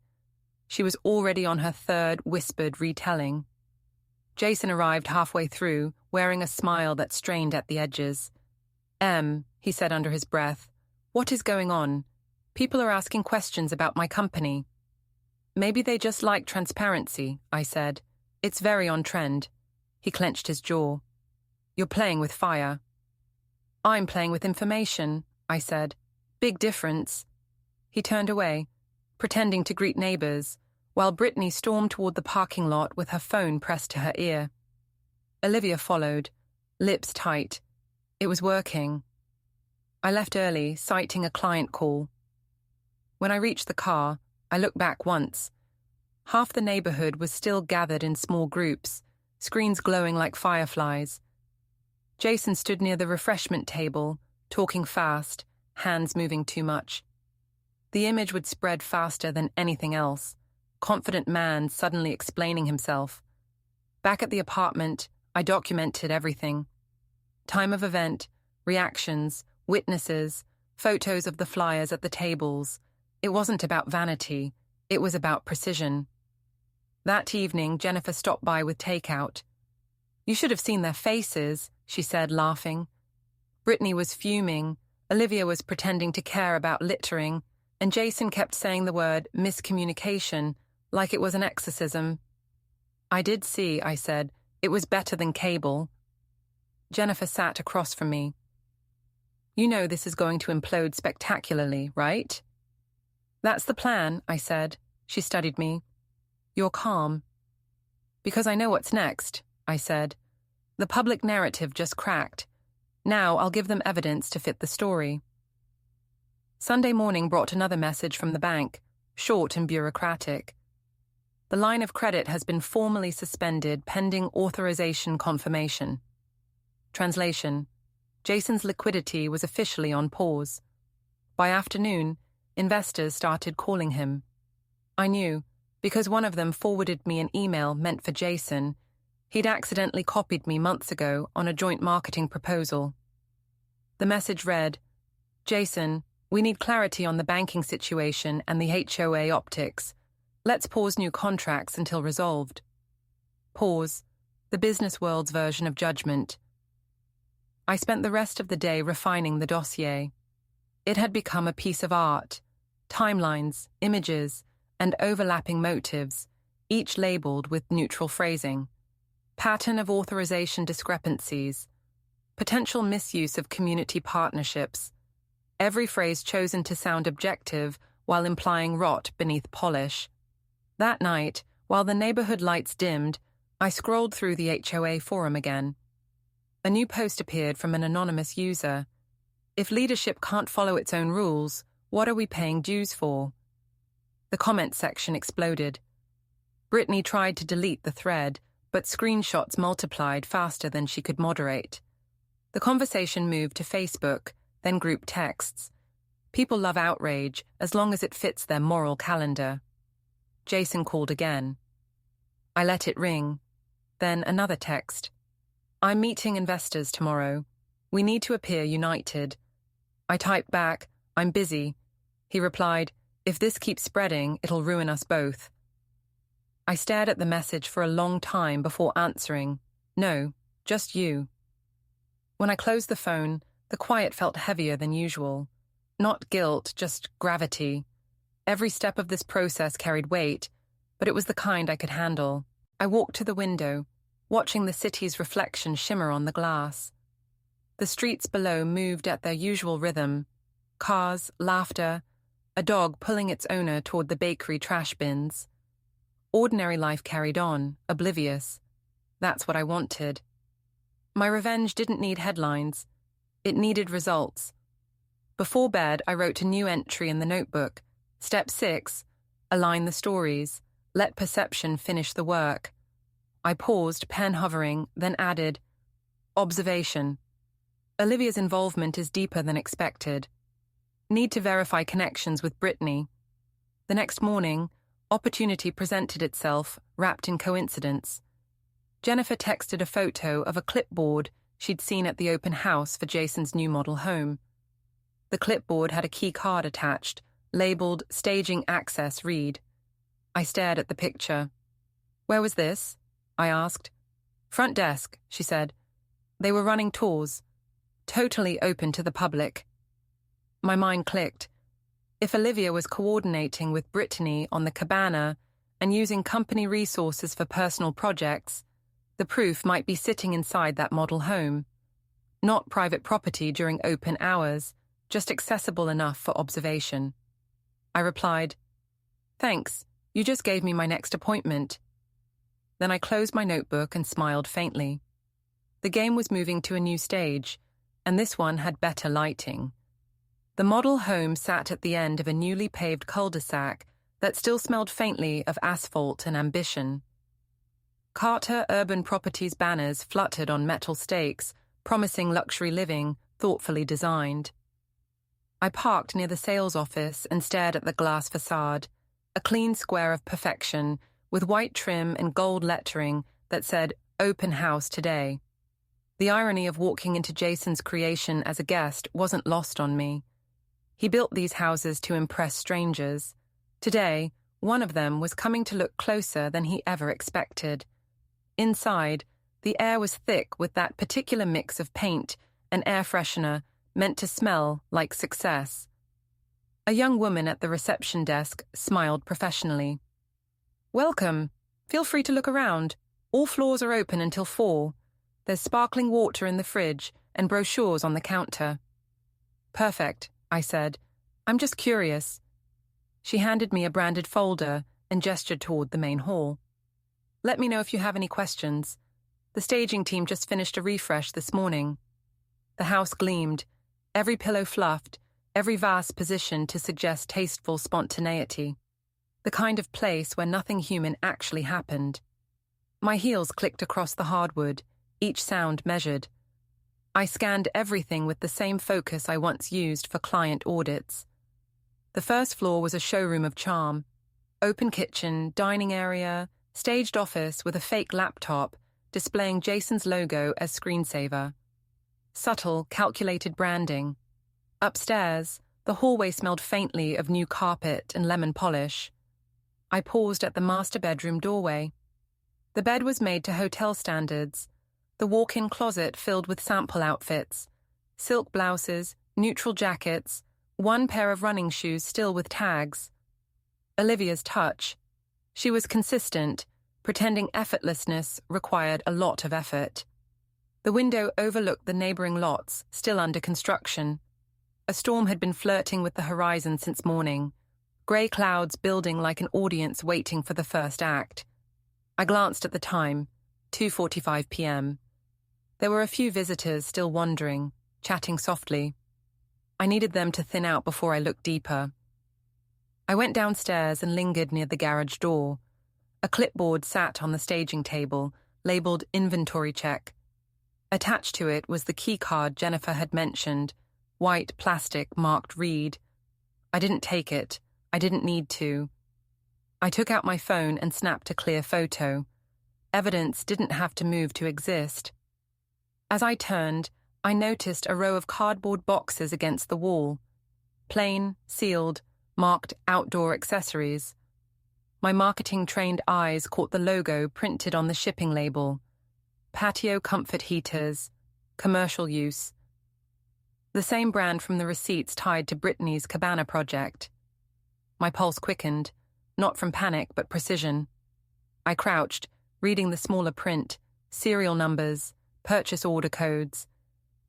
She was already on her third whispered retelling. Jason arrived halfway through, wearing a smile that strained at the edges. He said under his breath, "What is going on? People are asking questions about my company." "Maybe they just like transparency," I said. "It's very on trend." He clenched his jaw. "You're playing with fire." "I'm playing with information," I said. "Big difference." He turned away, pretending to greet neighbors, while Brittany stormed toward the parking lot with her phone pressed to her ear. Olivia followed, lips tight. It was working. I left early, citing a client call. When I reached the car, I looked back once. Half the neighborhood was still gathered in small groups, screens glowing like fireflies. Jason stood near the refreshment table, talking fast, hands moving too much. The image would spread faster than anything else. Confident man suddenly explaining himself. Back at the apartment, I documented everything. Time of event, reactions, witnesses, photos of the flyers at the tables. It wasn't about vanity, it was about precision. That evening, Jennifer stopped by with takeout. "You should have seen their faces," she said, laughing. Brittany was fuming, Olivia was pretending to care about littering, and Jason kept saying the word miscommunication like it was an exorcism. "I did see," I said. "It was better than cable." Jennifer sat across from me. "You know this is going to implode spectacularly, right?" "That's the plan," I said. She studied me. "You're calm." "Because I know what's next," I said. "The public narrative just cracked. Now I'll give them evidence to fit the story." Sunday morning brought another message from the bank, short and bureaucratic. "The line of credit has been formally suspended pending authorization confirmation." Translation: Jason's liquidity was officially on pause. By afternoon, investors started calling him. I knew, because one of them forwarded me an email meant for Jason. He'd accidentally copied me months ago on a joint marketing proposal. The message read, "Jason, we need clarity on the banking situation and the HOA optics. Let's pause new contracts until resolved." Pause, the business world's version of judgment. I spent the rest of the day refining the dossier. It had become a piece of art. Timelines, images, and overlapping motives, each labeled with neutral phrasing. Pattern of authorization discrepancies. Potential misuse of community partnerships. Every phrase chosen to sound objective while implying rot beneath polish. That night, while the neighborhood lights dimmed, I scrolled through the HOA forum again. A new post appeared from an anonymous user. "If leadership can't follow its own rules, what are we paying dues for?" The comment section exploded. Brittany tried to delete the thread, but screenshots multiplied faster than she could moderate. The conversation moved to Facebook, then group texts. People love outrage as long as it fits their moral calendar. Jason called again. I let it ring. Then another text. I'm meeting investors tomorrow. We need to appear united. I typed back, I'm busy. He replied, if this keeps spreading, it'll ruin us both. I stared at the message for a long time before answering. No, just you. When I closed the phone, the quiet felt heavier than usual. Not guilt, just gravity. Every step of this process carried weight, but it was the kind I could handle. I walked to the window, watching the city's reflection shimmer on the glass. The streets below moved at their usual rhythm. Cars, laughter, a dog pulling its owner toward the bakery trash bins. Ordinary life carried on, oblivious. That's what I wanted. My revenge didn't need headlines. It needed results. Before bed, I wrote a new entry in the notebook. Step 6, align the stories. Let perception finish the work. I paused, pen hovering, then added, observation. Olivia's involvement is deeper than expected. Need to verify connections with Brittany. The next morning, opportunity presented itself, wrapped in coincidence. Jennifer texted a photo of a clipboard she'd seen at the open house for Jason's new model home. The clipboard had a key card attached, labeled Staging Access Read. I stared at the picture. Where was this? I asked. Front desk, she said. They were running tours. Totally open to the public. My mind clicked. If Olivia was coordinating with Brittany on the cabana and using company resources for personal projects, the proof might be sitting inside that model home. Not private property during open hours, just accessible enough for observation. I replied, thanks, you just gave me my next appointment. Then I closed my notebook and smiled faintly. The game was moving to a new stage, and this one had better lighting. The model home sat at the end of a newly paved cul-de-sac that still smelled faintly of asphalt and ambition. Carter Urban Properties banners fluttered on metal stakes, promising luxury living, thoughtfully designed. I parked near the sales office and stared at the glass facade, a clean square of perfection with white trim and gold lettering that said, Open House Today. The irony of walking into Jason's creation as a guest wasn't lost on me. He built these houses to impress strangers. Today, one of them was coming to look closer than he ever expected. Inside, the air was thick with that particular mix of paint and air freshener meant to smell like success. A young woman at the reception desk smiled professionally. Welcome. Feel free to look around. All floors are open until 4. There's sparkling water in the fridge and brochures on the counter. Perfect, I said. I'm just curious. She handed me a branded folder and gestured toward the main hall. Let me know if you have any questions. The staging team just finished a refresh this morning. The house gleamed, every pillow fluffed, every vase positioned to suggest tasteful spontaneity. The kind of place where nothing human actually happened. My heels clicked across the hardwood, each sound measured. I scanned everything with the same focus I once used for client audits. The first floor was a showroom of charm. Open kitchen, dining area, staged office with a fake laptop displaying Jason's logo as screensaver. Subtle, calculated branding. Upstairs, the hallway smelled faintly of new carpet and lemon polish. I paused at the master bedroom doorway. The bed was made to hotel standards. The walk-in closet filled with sample outfits, silk blouses, neutral jackets, one pair of running shoes still with tags. Olivia's touch. She was consistent, pretending effortlessness required a lot of effort. The window overlooked the neighboring lots, still under construction. A storm had been flirting with the horizon since morning, grey clouds building like an audience waiting for the first act. I glanced at the time, 2:45 p.m. There were a few visitors still wandering, chatting softly. I needed them to thin out before I looked deeper. I went downstairs and lingered near the garage door. A clipboard sat on the staging table, labeled inventory check. Attached to it was the key card Jennifer had mentioned, white plastic marked read. I didn't take it. I didn't need to. I took out my phone and snapped a clear photo. Evidence didn't have to move to exist. As I turned, I noticed a row of cardboard boxes against the wall. Plain, sealed, marked outdoor accessories. My marketing-trained eyes caught the logo printed on the shipping label. Patio comfort heaters, commercial use. The same brand from the receipts tied to Brittany's cabana project. My pulse quickened, not from panic but precision. I crouched, reading the smaller print, serial numbers, purchase order codes.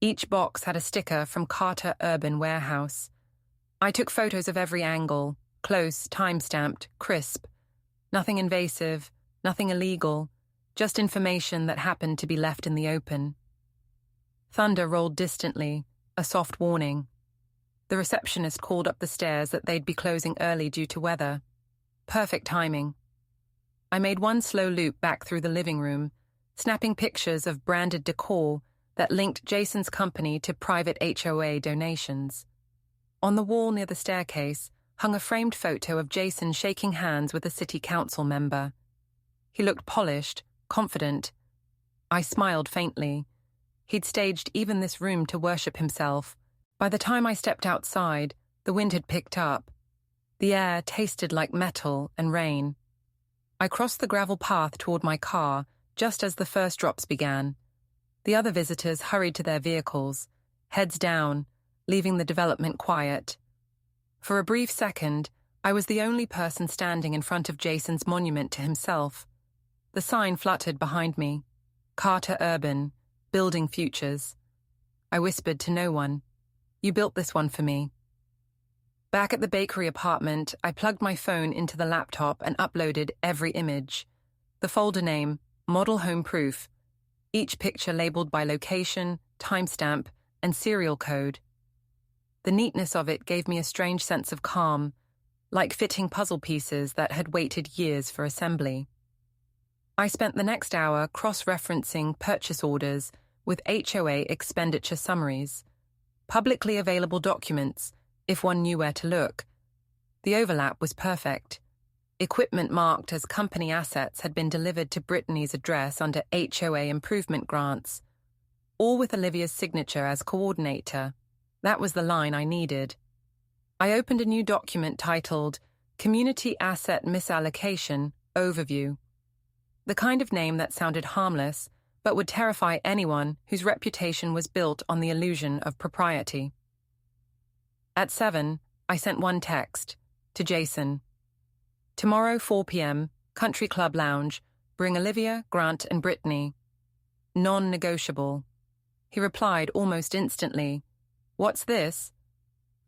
Each box had a sticker from Carter Urban Warehouse. I took photos of every angle, close, time-stamped, crisp. Nothing invasive, nothing illegal, just information that happened to be left in the open. Thunder rolled distantly, a soft warning. The receptionist called up the stairs that they'd be closing early due to weather. Perfect timing. I made one slow loop back through the living room, snapping pictures of branded decor that linked Jason's company to private HOA donations. On the wall near the staircase hung a framed photo of Jason shaking hands with a city council member. He looked polished, confident. I smiled faintly. He'd staged even this room to worship himself. By the time I stepped outside, the wind had picked up. The air tasted like metal and rain. I crossed the gravel path toward my car just as the first drops began. The other visitors hurried to their vehicles, heads down, leaving the development quiet. For a brief second, I was the only person standing in front of Jason's monument to himself. The sign fluttered behind me. Carter Urban, Building Futures. I whispered to no one. You built this one for me. Back at the bakery apartment, I plugged my phone into the laptop and uploaded every image. The folder name, Model Home Proof. Each picture labeled by location, timestamp, and serial code. The neatness of it gave me a strange sense of calm, like fitting puzzle pieces that had waited years for assembly. I spent the next hour cross-referencing purchase orders with HOA expenditure summaries, publicly available documents, if one knew where to look. The overlap was perfect. Equipment marked as company assets had been delivered to Brittany's address under HOA improvement grants, all with Olivia's signature as coordinator. That was the line I needed. I opened a new document titled Community Asset Misallocation Overview. The kind of name that sounded harmless, but would terrify anyone whose reputation was built on the illusion of propriety. At 7, I sent one text, to Jason. Tomorrow, 4 p.m., Country Club Lounge. Bring Olivia, Grant, and Brittany. Non-negotiable. He replied almost instantly. What's this?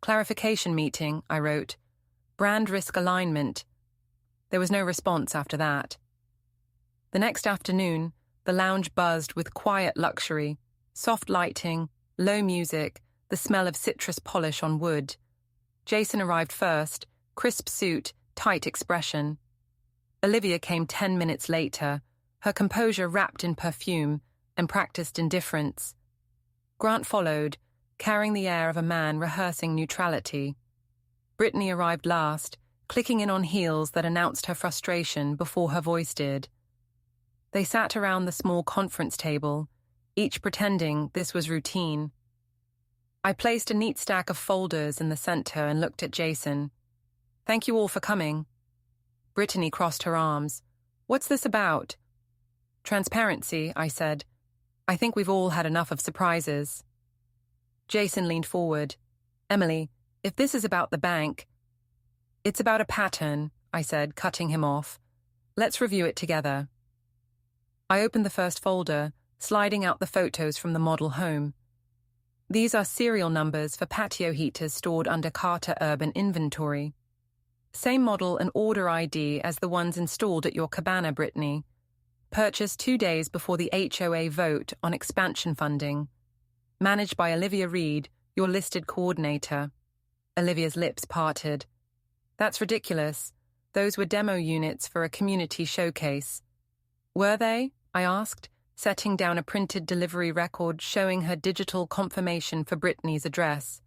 Clarification meeting, I wrote. Brand risk alignment. There was no response after that. The next afternoon, the lounge buzzed with quiet luxury, soft lighting, low music, the smell of citrus polish on wood. Jason arrived first, crisp suit, tight expression. Olivia came 10 minutes later, her composure wrapped in perfume and practiced indifference. Grant followed, carrying the air of a man rehearsing neutrality. Brittany arrived last, clicking in on heels that announced her frustration before her voice did. They sat around the small conference table, each pretending this was routine. I placed a neat stack of folders in the center and looked at Jason. Thank you all for coming. Brittany crossed her arms. What's this about? Transparency, I said. I think we've all had enough of surprises. Jason leaned forward. Emily, if this is about the bank... It's about a pattern, I said, cutting him off. Let's review it together. I opened the first folder, sliding out the photos from the model home. These are serial numbers for patio heaters stored under Carter Urban inventory. Same model and order ID as the ones installed at your cabana, Brittany. Purchased 2 days before the HOA vote on expansion funding. Managed by Olivia Reed, your listed coordinator. Olivia's lips parted. That's ridiculous. Those were demo units for a community showcase. Were they? I asked, setting down a printed delivery record showing her digital confirmation for Brittany's address.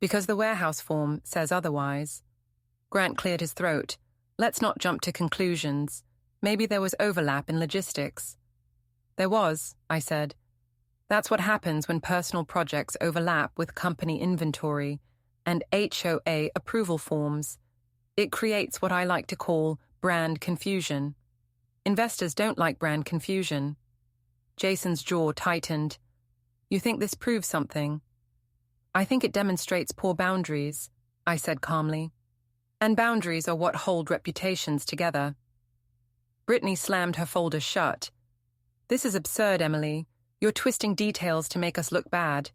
Because the warehouse form says otherwise. Grant cleared his throat. Let's not jump to conclusions. Maybe there was overlap in logistics. There was, I said. That's what happens when personal projects overlap with company inventory and HOA approval forms. It creates what I like to call brand confusion. Investors don't like brand confusion. Jason's jaw tightened. You think this proves something? I think it demonstrates poor boundaries, I said calmly. And boundaries are what hold reputations together. Brittany slammed her folder shut. This is absurd, Emily. You're twisting details to make us look bad.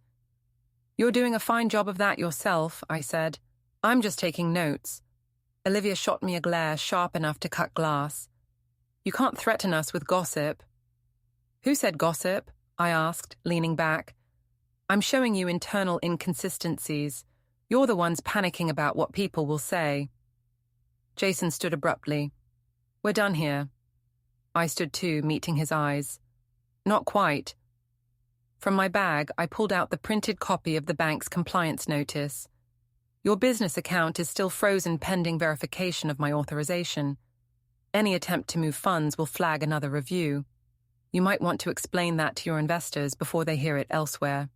You're doing a fine job of that yourself, I said. I'm just taking notes. Olivia shot me a glare sharp enough to cut glass. You can't threaten us with gossip. Who said gossip? I asked, leaning back. I'm showing you internal inconsistencies. You're the ones panicking about what people will say. Jason stood abruptly. We're done here. I stood too, meeting his eyes. Not quite. From my bag, I pulled out the printed copy of the bank's compliance notice. Your business account is still frozen pending verification of my authorization. Any attempt to move funds will flag another review. You might want to explain that to your investors before they hear it elsewhere.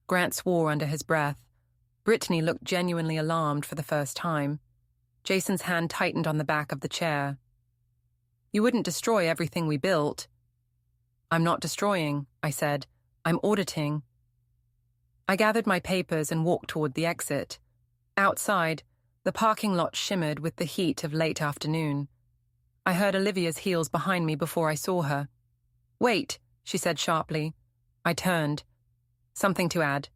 Grant swore under his breath. Brittany looked genuinely alarmed for the first time. Jason's hand tightened on the back of the chair. You wouldn't destroy everything we built. I'm not destroying, I said. I'm auditing. I gathered my papers and walked toward the exit. Outside, the parking lot shimmered with the heat of late afternoon. I heard Olivia's heels behind me before I saw her. Wait, she said sharply. I turned. Something to add.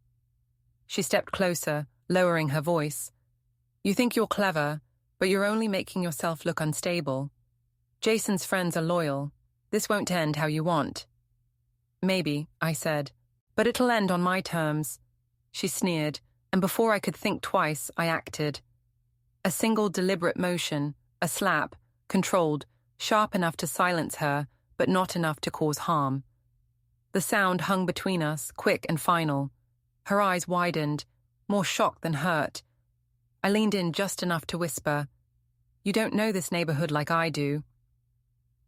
She stepped closer, lowering her voice. You think you're clever, but you're only making yourself look unstable. Jason's friends are loyal. This won't end how you want. Maybe, I said, but it'll end on my terms. She sneered, and before I could think twice, I acted. A single deliberate motion, a slap, controlled, sharp enough to silence her, but not enough to cause harm. The sound hung between us, quick and final. Her eyes widened, more shocked than hurt. I leaned in just enough to whisper, You don't know this neighborhood like I do.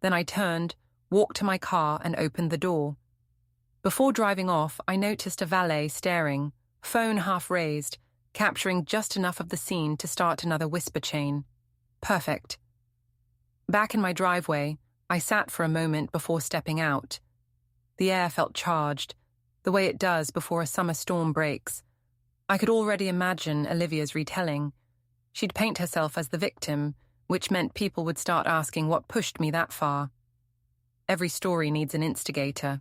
Then I turned, walked to my car and opened the door. Before driving off, I noticed a valet staring, phone half raised, capturing just enough of the scene to start another whisper chain. Perfect. Back in my driveway, I sat for a moment before stepping out. The air felt charged, the way it does before a summer storm breaks. I could already imagine Olivia's retelling. She'd paint herself as the victim, which meant people would start asking what pushed me that far. Every story needs an instigator.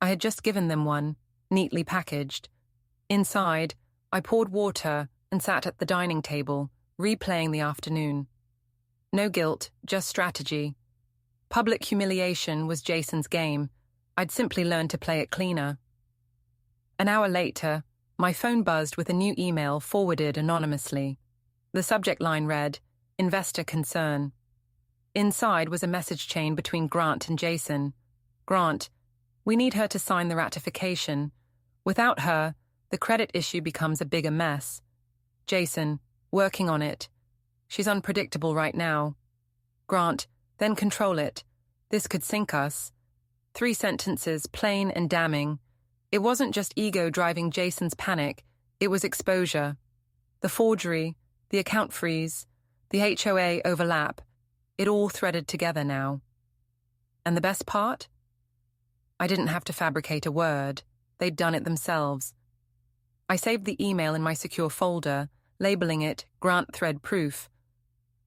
I had just given them one, neatly packaged. Inside, I poured water and sat at the dining table, replaying the afternoon. No guilt, just strategy. Public humiliation was Jason's game. I'd simply learned to play it cleaner. An hour later, my phone buzzed with a new email forwarded anonymously. The subject line read, Investor Concern. Inside was a message chain between Grant and Jason. Grant, we need her to sign the ratification. Without her, the credit issue becomes a bigger mess. Jason, working on it. She's unpredictable right now. Grant, then control it. This could sink us. 3 sentences, plain and damning. It wasn't just ego driving Jason's panic, it was exposure. The forgery, the account freeze, the HOA overlap, it all threaded together now. And the best part? I didn't have to fabricate a word. They'd done it themselves. I saved the email in my secure folder, labeling it Grant Thread Proof.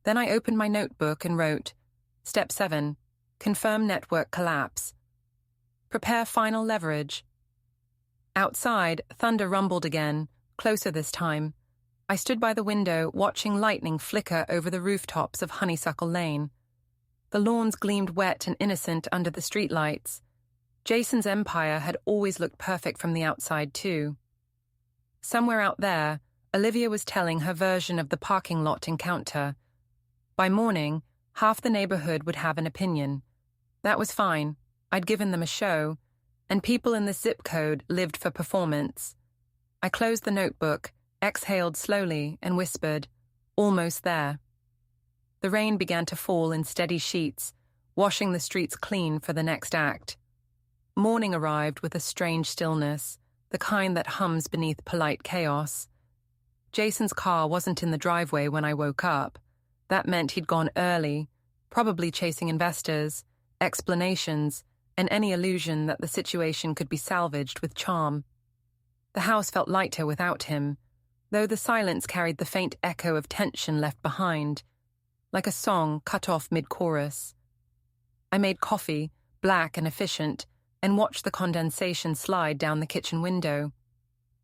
Then I opened my notebook and wrote, Step 7, confirm network collapse. Prepare final leverage. Outside, thunder rumbled again, closer this time. I stood by the window, watching lightning flicker over the rooftops of Honeysuckle Lane. The lawns gleamed wet and innocent under the streetlights. Jason's empire had always looked perfect from the outside, too. Somewhere out there, Olivia was telling her version of the parking lot encounter. By morning, half the neighborhood would have an opinion. That was fine. I'd given them a show, and people in the zip code lived for performance. I closed the notebook, exhaled slowly, and whispered, "Almost there." The rain began to fall in steady sheets, washing the streets clean for the next act. Morning arrived with a strange stillness, the kind that hums beneath polite chaos. Jason's car wasn't in the driveway when I woke up. That meant he'd gone early, probably chasing investors, explanations, and any illusion that the situation could be salvaged with charm. The house felt lighter without him, though the silence carried the faint echo of tension left behind, like a song cut off mid-chorus. I made coffee, black and efficient, and watched the condensation slide down the kitchen window.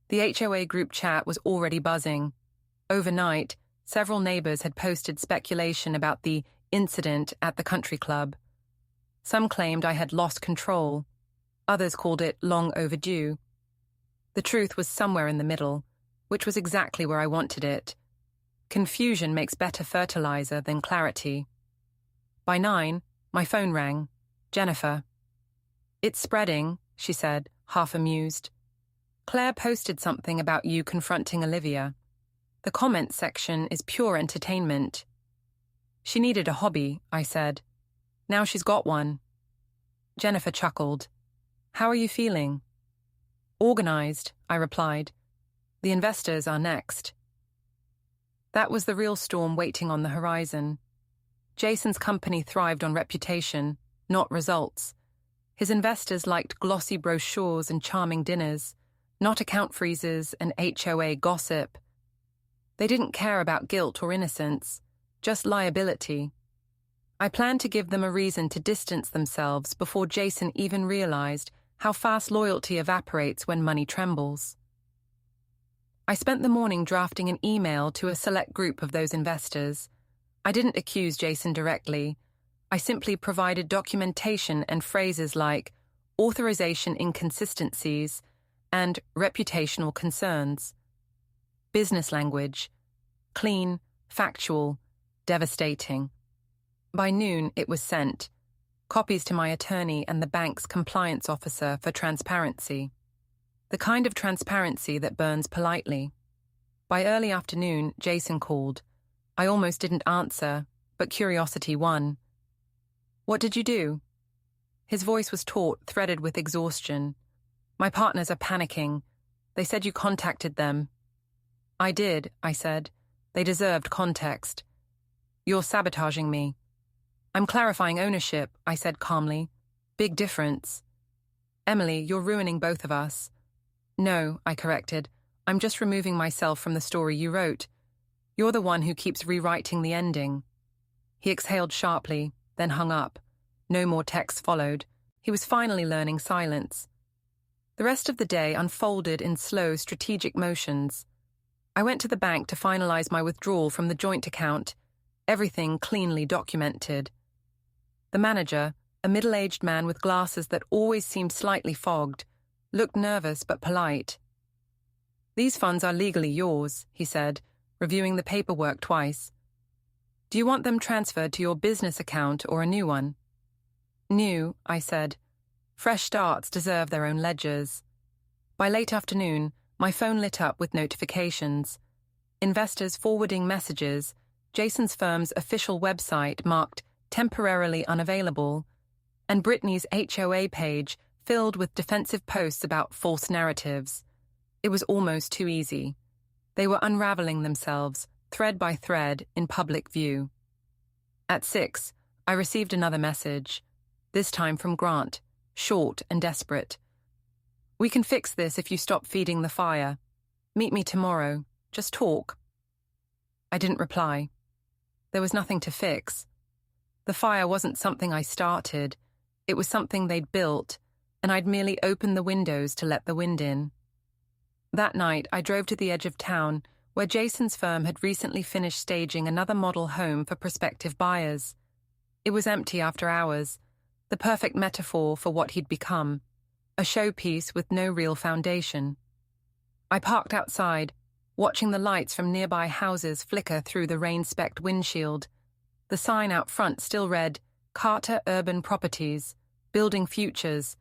The HOA group chat was already buzzing. Overnight, several neighbors had posted speculation about the incident at the country club. Some claimed I had lost control. Others called it long overdue. The truth was somewhere in the middle, which was exactly where I wanted it. Confusion makes better fertilizer than clarity. By 9, my phone rang. Jennifer. "It's spreading," she said, half amused. "Claire posted something about you confronting Olivia. The comments section is pure entertainment." "She needed a hobby," I said. "Now she's got one." Jennifer chuckled. "How are you feeling?" "Organized," I replied. "The investors are next." That was the real storm waiting on the horizon. Jason's company thrived on reputation, not results. His investors liked glossy brochures and charming dinners, not account freezes and HOA gossip. They didn't care about guilt or innocence, just liability. I planned to give them a reason to distance themselves before Jason even realized how fast loyalty evaporates when money trembles. I spent the morning drafting an email to a select group of those investors. I didn't accuse Jason directly. I simply provided documentation and phrases like authorization inconsistencies and reputational concerns. Business language. Clean, factual, devastating. By noon, it was sent. Copies to my attorney and the bank's compliance officer for transparency. The kind of transparency that burns politely. By early afternoon, Jason called. I almost didn't answer, but curiosity won. "What did you do?" His voice was taut, threaded with exhaustion. "My partners are panicking. They said you contacted them." "I did," I said. "They deserved context." "You're sabotaging me." "I'm clarifying ownership," I said calmly. "Big difference." "Emily, you're ruining both of us." "No," I corrected. "I'm just removing myself from the story you wrote. You're the one who keeps rewriting the ending." He exhaled sharply, then hung up. No more text followed. He was finally learning silence. The rest of the day unfolded in slow, strategic motions. I went to the bank to finalize my withdrawal from the joint account, everything cleanly documented. The manager, a middle-aged man with glasses that always seemed slightly fogged, looked nervous but polite. "These funds are legally yours," he said, reviewing the paperwork twice. "Do you want them transferred to your business account or a new one?" "New," I said. Fresh starts deserve their own ledgers. By late afternoon, my phone lit up with notifications. Investors forwarding messages, Jason's firm's official website marked temporarily unavailable, and Brittany's HOA page filled with defensive posts about false narratives. It was almost too easy. They were unraveling themselves, thread by thread, in public view. At 6, I received another message, this time from Grant, short and desperate. "We can fix this if you stop feeding the fire. Meet me tomorrow. Just talk." I didn't reply. There was nothing to fix. The fire wasn't something I started. It was something they'd built, and I'd merely opened the windows to let the wind in. That night, I drove to the edge of town, where Jason's firm had recently finished staging another model home for prospective buyers. It was empty after hours, the perfect metaphor for what he'd become, a showpiece with no real foundation. I parked outside, watching the lights from nearby houses flicker through the rain-specked windshield. The sign out front still read, Carter Urban Properties, Building Futures.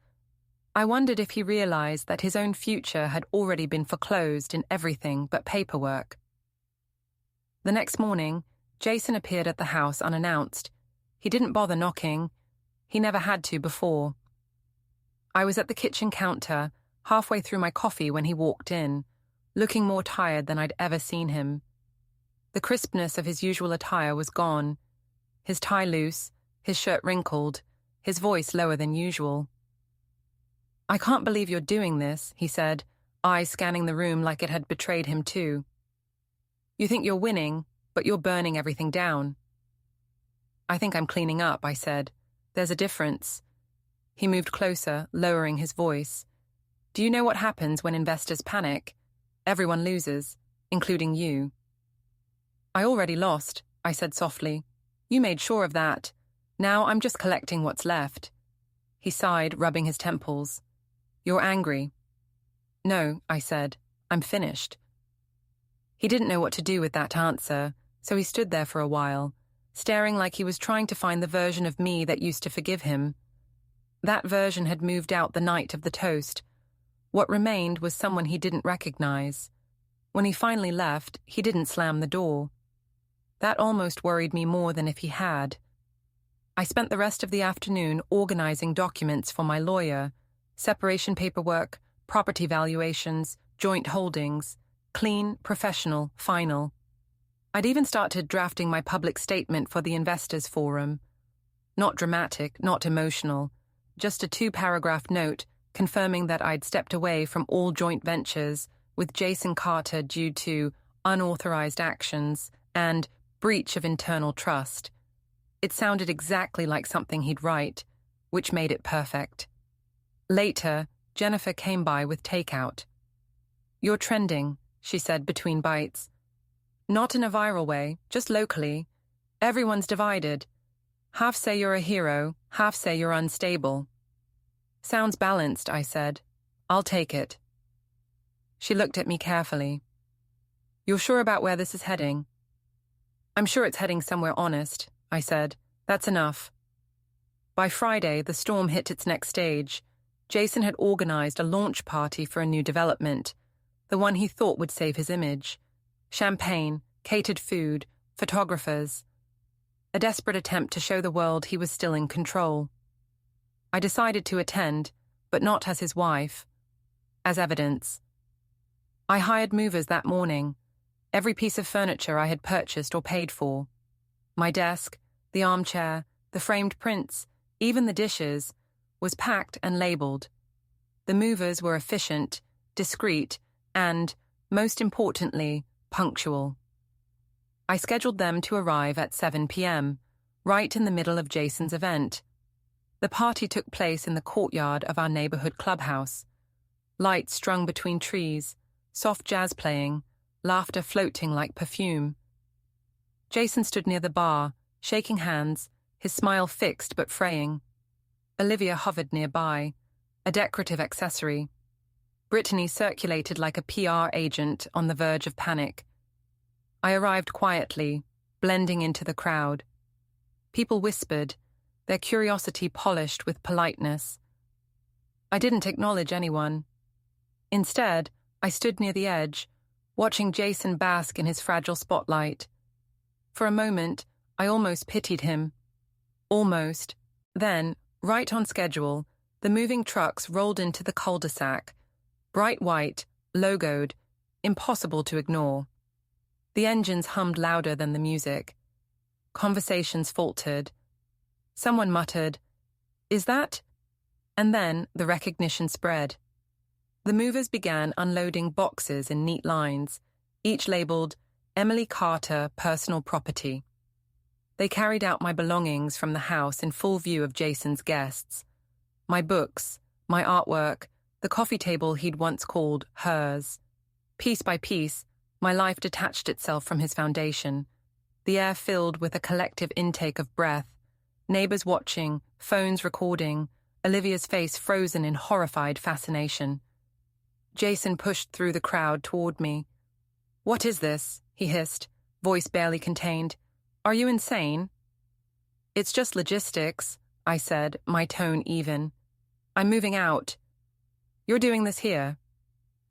I wondered if he realized that his own future had already been foreclosed in everything but paperwork. The next morning, Jason appeared at the house unannounced. He didn't bother knocking. He never had to before. I was at the kitchen counter, halfway through my coffee when he walked in, looking more tired than I'd ever seen him. The crispness of his usual attire was gone, his tie loose, his shirt wrinkled, his voice lower than usual. "I can't believe you're doing this," he said, eyes scanning the room like it had betrayed him too. "You think you're winning, but you're burning everything down." "I think I'm cleaning up," I said. "There's a difference." He moved closer, lowering his voice. "Do you know what happens when investors panic? Everyone loses, including you." "I already lost," I said softly. "You made sure of that. Now I'm just collecting what's left." He sighed, rubbing his temples. "You're angry." "No," I said. "I'm finished." He didn't know what to do with that answer, so he stood there for a while, staring like he was trying to find the version of me that used to forgive him. That version had moved out the night of the toast. What remained was someone he didn't recognize. When he finally left, he didn't slam the door. That almost worried me more than if he had. I spent the rest of the afternoon organizing documents for my lawyer, separation paperwork, property valuations, joint holdings, clean, professional, final. I'd even started drafting my public statement for the Investors Forum. Not dramatic, not emotional, just a 2-paragraph note confirming that I'd stepped away from all joint ventures with Jason Carter due to unauthorized actions and breach of internal trust. It sounded exactly like something he'd write, which made it perfect. Later, Jennifer came by with takeout. "You're trending," she said between bites. "Not in a viral way, just locally. Everyone's divided. Half say you're a hero, half say you're unstable." "Sounds balanced," I said. "I'll take it." She looked at me carefully. "You're sure about where this is heading?" "I'm sure it's heading somewhere honest," I said. "That's enough." By Friday, the storm hit its next stage. Jason had organized a launch party for a new development, the one he thought would save his image. Champagne, catered food, photographers. A desperate attempt to show the world he was still in control. I decided to attend, but not as his wife. As evidence. I hired movers that morning. Every piece of furniture I had purchased or paid for. My desk, the armchair, the framed prints, even the dishes, was packed and labeled. The movers were efficient, discreet, and, most importantly, punctual. I scheduled them to arrive at 7 p.m., right in the middle of Jason's event. The party took place in the courtyard of our neighborhood clubhouse. Lights strung between trees, soft jazz playing, laughter floating like perfume. Jason stood near the bar, shaking hands, his smile fixed but fraying. Olivia hovered nearby, a decorative accessory. Brittany circulated like a PR agent on the verge of panic. I arrived quietly, blending into the crowd. People whispered, their curiosity polished with politeness. I didn't acknowledge anyone. Instead, I stood near the edge, watching Jason bask in his fragile spotlight. For a moment, I almost pitied him. Almost. Then, right on schedule, the moving trucks rolled into the cul-de-sac. Bright white, logoed, impossible to ignore. The engines hummed louder than the music. Conversations faltered. Someone muttered, "Is that?" And then the recognition spread. The movers began unloading boxes in neat lines, each labeled Emily Carter Personal Property. They carried out my belongings from the house in full view of Jason's guests. My books, my artwork, the coffee table he'd once called hers. Piece by piece, my life detached itself from his foundation, the air filled with a collective intake of breath, neighbors watching, phones recording, Olivia's face frozen in horrified fascination. Jason pushed through the crowd toward me. What is this? He hissed, voice barely contained. Are you insane? It's just logistics, I said, my tone even. I'm moving out. You're doing this here.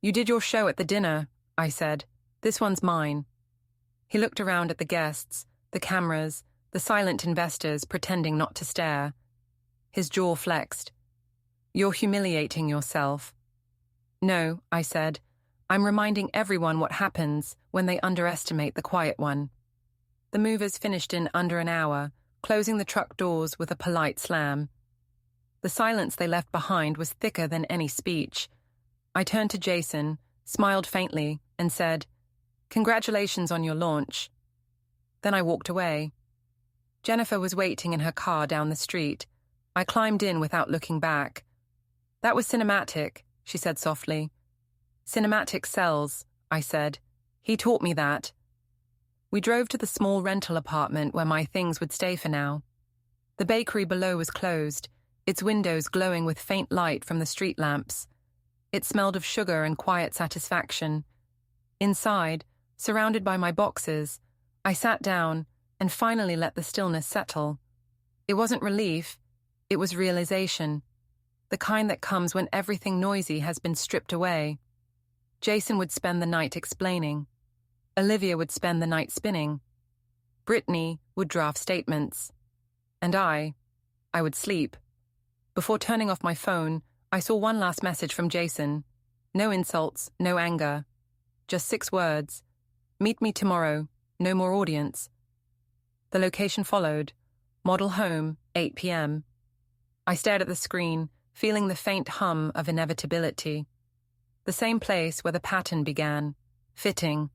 You did your show at the dinner, I said. This one's mine. He looked around at the guests, the cameras, the silent investors pretending not to stare. His jaw flexed. You're humiliating yourself. No, I said. I'm reminding everyone what happens when they underestimate the quiet one. The movers finished in under an hour, closing the truck doors with a polite slam. The silence they left behind was thicker than any speech. I turned to Jason, smiled faintly, and said, Congratulations on your launch. Then I walked away. Jennifer was waiting in her car down the street. I climbed in without looking back. That was cinematic, she said softly. Cinematic sells, I said. He taught me that. We drove to the small rental apartment where my things would stay for now. The bakery below was closed, its windows glowing with faint light from the street lamps. It smelled of sugar and quiet satisfaction. Inside, surrounded by my boxes, I sat down and finally let the stillness settle. It wasn't relief, it was realization, the kind that comes when everything noisy has been stripped away. Jason would spend the night explaining. Olivia would spend the night spinning. Brittany would draft statements. And I would sleep. Before turning off my phone, I saw one last message from Jason. No insults, no anger. Just 6 words. Meet me tomorrow. No more audience. The location followed. Model home, 8 p.m. I stared at the screen, feeling the faint hum of inevitability. The same place where the pattern began. Fitting.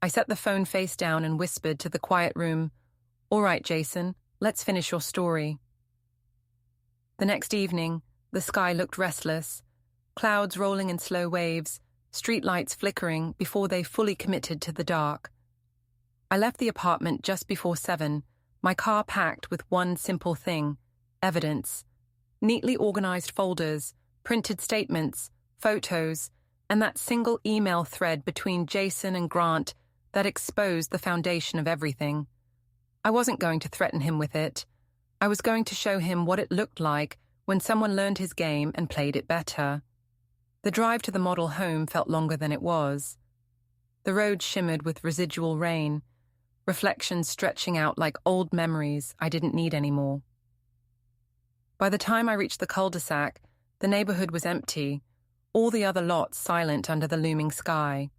I set the phone face down and whispered to the quiet room, All right, Jason, let's finish your story. The next evening, the sky looked restless. Clouds rolling in slow waves, streetlights flickering before they fully committed to the dark. I left the apartment just before 7, my car packed with one simple thing, evidence. Neatly organized folders, printed statements, photos, and that single email thread between Jason and Grant that exposed the foundation of everything. I wasn't going to threaten him with it. I was going to show him what it looked like when someone learned his game and played it better. The drive to the model home felt longer than it was. The road shimmered with residual rain, reflections stretching out like old memories I didn't need anymore. By the time I reached the cul-de-sac, the neighborhood was empty, all the other lots silent under the looming sky.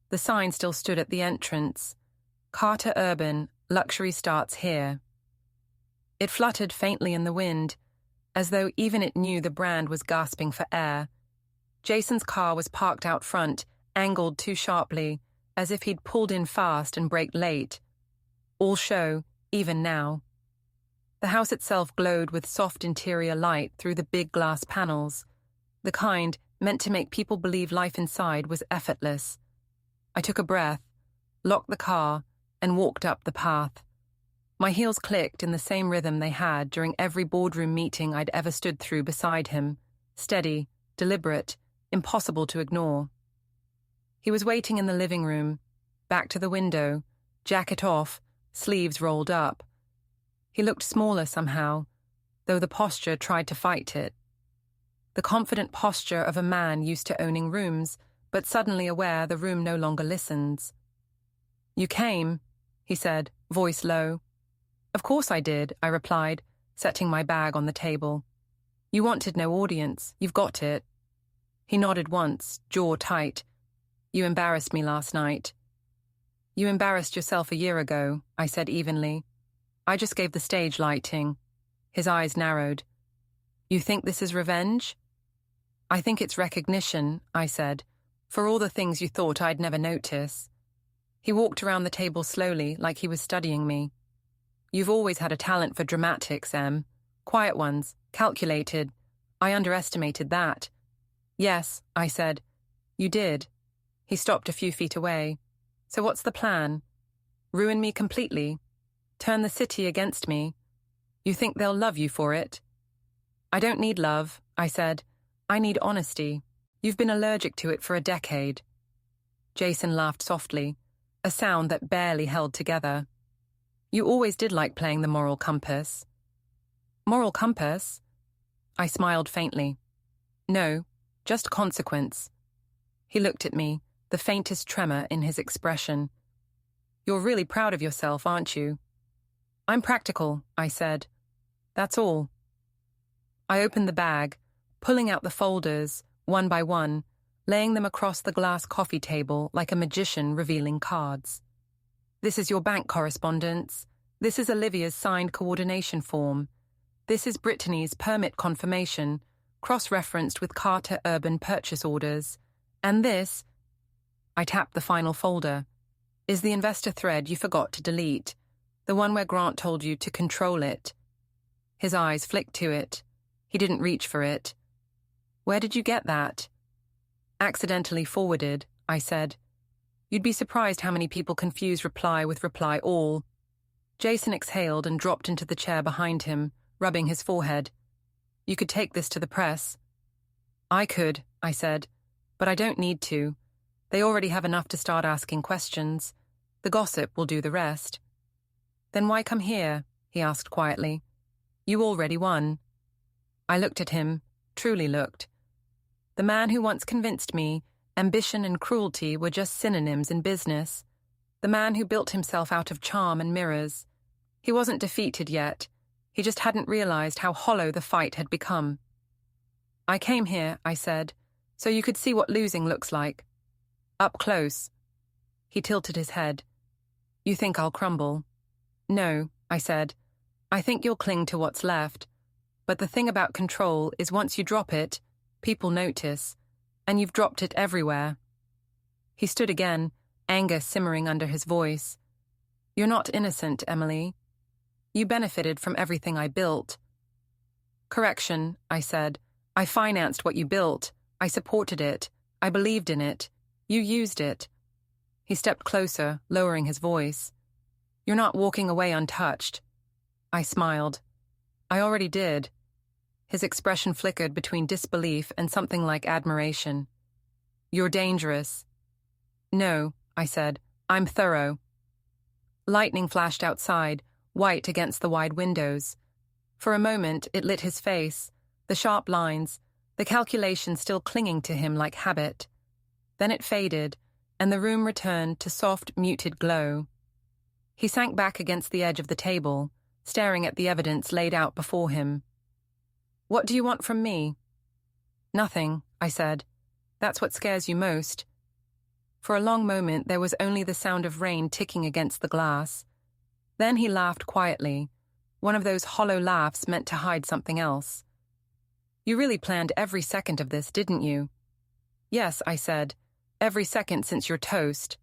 The sign still stood at the entrance. Carter Urban, luxury starts here. It fluttered faintly in the wind, as though even it knew the brand was gasping for air. Jason's car was parked out front, angled too sharply, as if he'd pulled in fast and braked late. All show, even now. The house itself glowed with soft interior light through the big glass panels, the kind meant to make people believe life inside was effortless. I took a breath, locked the car, and walked up the path. My heels clicked in the same rhythm they had during every boardroom meeting I'd ever stood through beside him, steady, deliberate, impossible to ignore. He was waiting in the living room, back to the window, jacket off, sleeves rolled up. He looked smaller somehow, though the posture tried to fight it. The confident posture of a man used to owning rooms, but suddenly aware the room no longer listens. "You came," he said, voice low. "Of course I did," I replied, setting my bag on the table. "You wanted no audience. You've got it." He nodded once, jaw tight. "You embarrassed me last night." "You embarrassed yourself a year ago," I said evenly. "I just gave the stage lighting." His eyes narrowed. "You think this is revenge?" "I think it's recognition," I said, "for all the things you thought I'd never notice." He walked around the table slowly, like he was studying me. "You've always had a talent for dramatics, Em. Quiet ones, calculated. I underestimated that." "Yes," I said. "You did." He stopped a few feet away. "So what's the plan? Ruin me completely? Turn the city against me? You think they'll love you for it?" "I don't need love," I said. "I need honesty. You've been allergic to it for a decade." Jason laughed softly, a sound that barely held together. You always did like playing the moral compass. Moral compass? I smiled faintly. No, just consequence. He looked at me, the faintest tremor in his expression. You're really proud of yourself, aren't you? I'm practical, I said. That's all. I opened the bag, pulling out the folders, one by one, laying them across the glass coffee table like a magician revealing cards. This is your bank correspondence. This is Olivia's signed coordination form. This is Brittany's permit confirmation, cross-referenced with Carter urban purchase orders. And this, I tapped the final folder, is the investor thread you forgot to delete, the one where Grant told you to control it. His eyes flicked to it. He didn't reach for it. Where did you get that? Accidentally forwarded, I said. You'd be surprised how many people confuse reply with reply all. Jason exhaled and dropped into the chair behind him, rubbing his forehead. You could take this to the press. I could, I said, but I don't need to. They already have enough to start asking questions. The gossip will do the rest. Then why come here? He asked quietly. You already won. I looked at him, truly looked. The man who once convinced me ambition and cruelty were just synonyms in business. The man who built himself out of charm and mirrors. He wasn't defeated yet. He just hadn't realized how hollow the fight had become. I came here, I said, so you could see what losing looks like. Up close. He tilted his head. You think I'll crumble? No, I said. I think you'll cling to what's left. But the thing about control is once you drop it, people notice, and you've dropped it everywhere. He stood again, anger simmering under his voice. You're not innocent, Emily. You benefited from everything I built. Correction, I said. I financed what you built. I supported it. I believed in it. You used it. He stepped closer, lowering his voice. You're not walking away untouched. I smiled. I already did. His expression flickered between disbelief and something like admiration. You're dangerous. No, I said. I'm thorough. Lightning flashed outside, white against the wide windows. For a moment, it lit his face, the sharp lines, the calculation still clinging to him like habit. Then it faded, and the room returned to soft, muted glow. He sank back against the edge of the table, staring at the evidence laid out before him. What do you want from me? Nothing, I said. That's what scares you most. For a long moment, there was only the sound of rain ticking against the glass. Then he laughed quietly, one of those hollow laughs meant to hide something else. You really planned every second of this, didn't you? Yes, I said. Every second since your toast.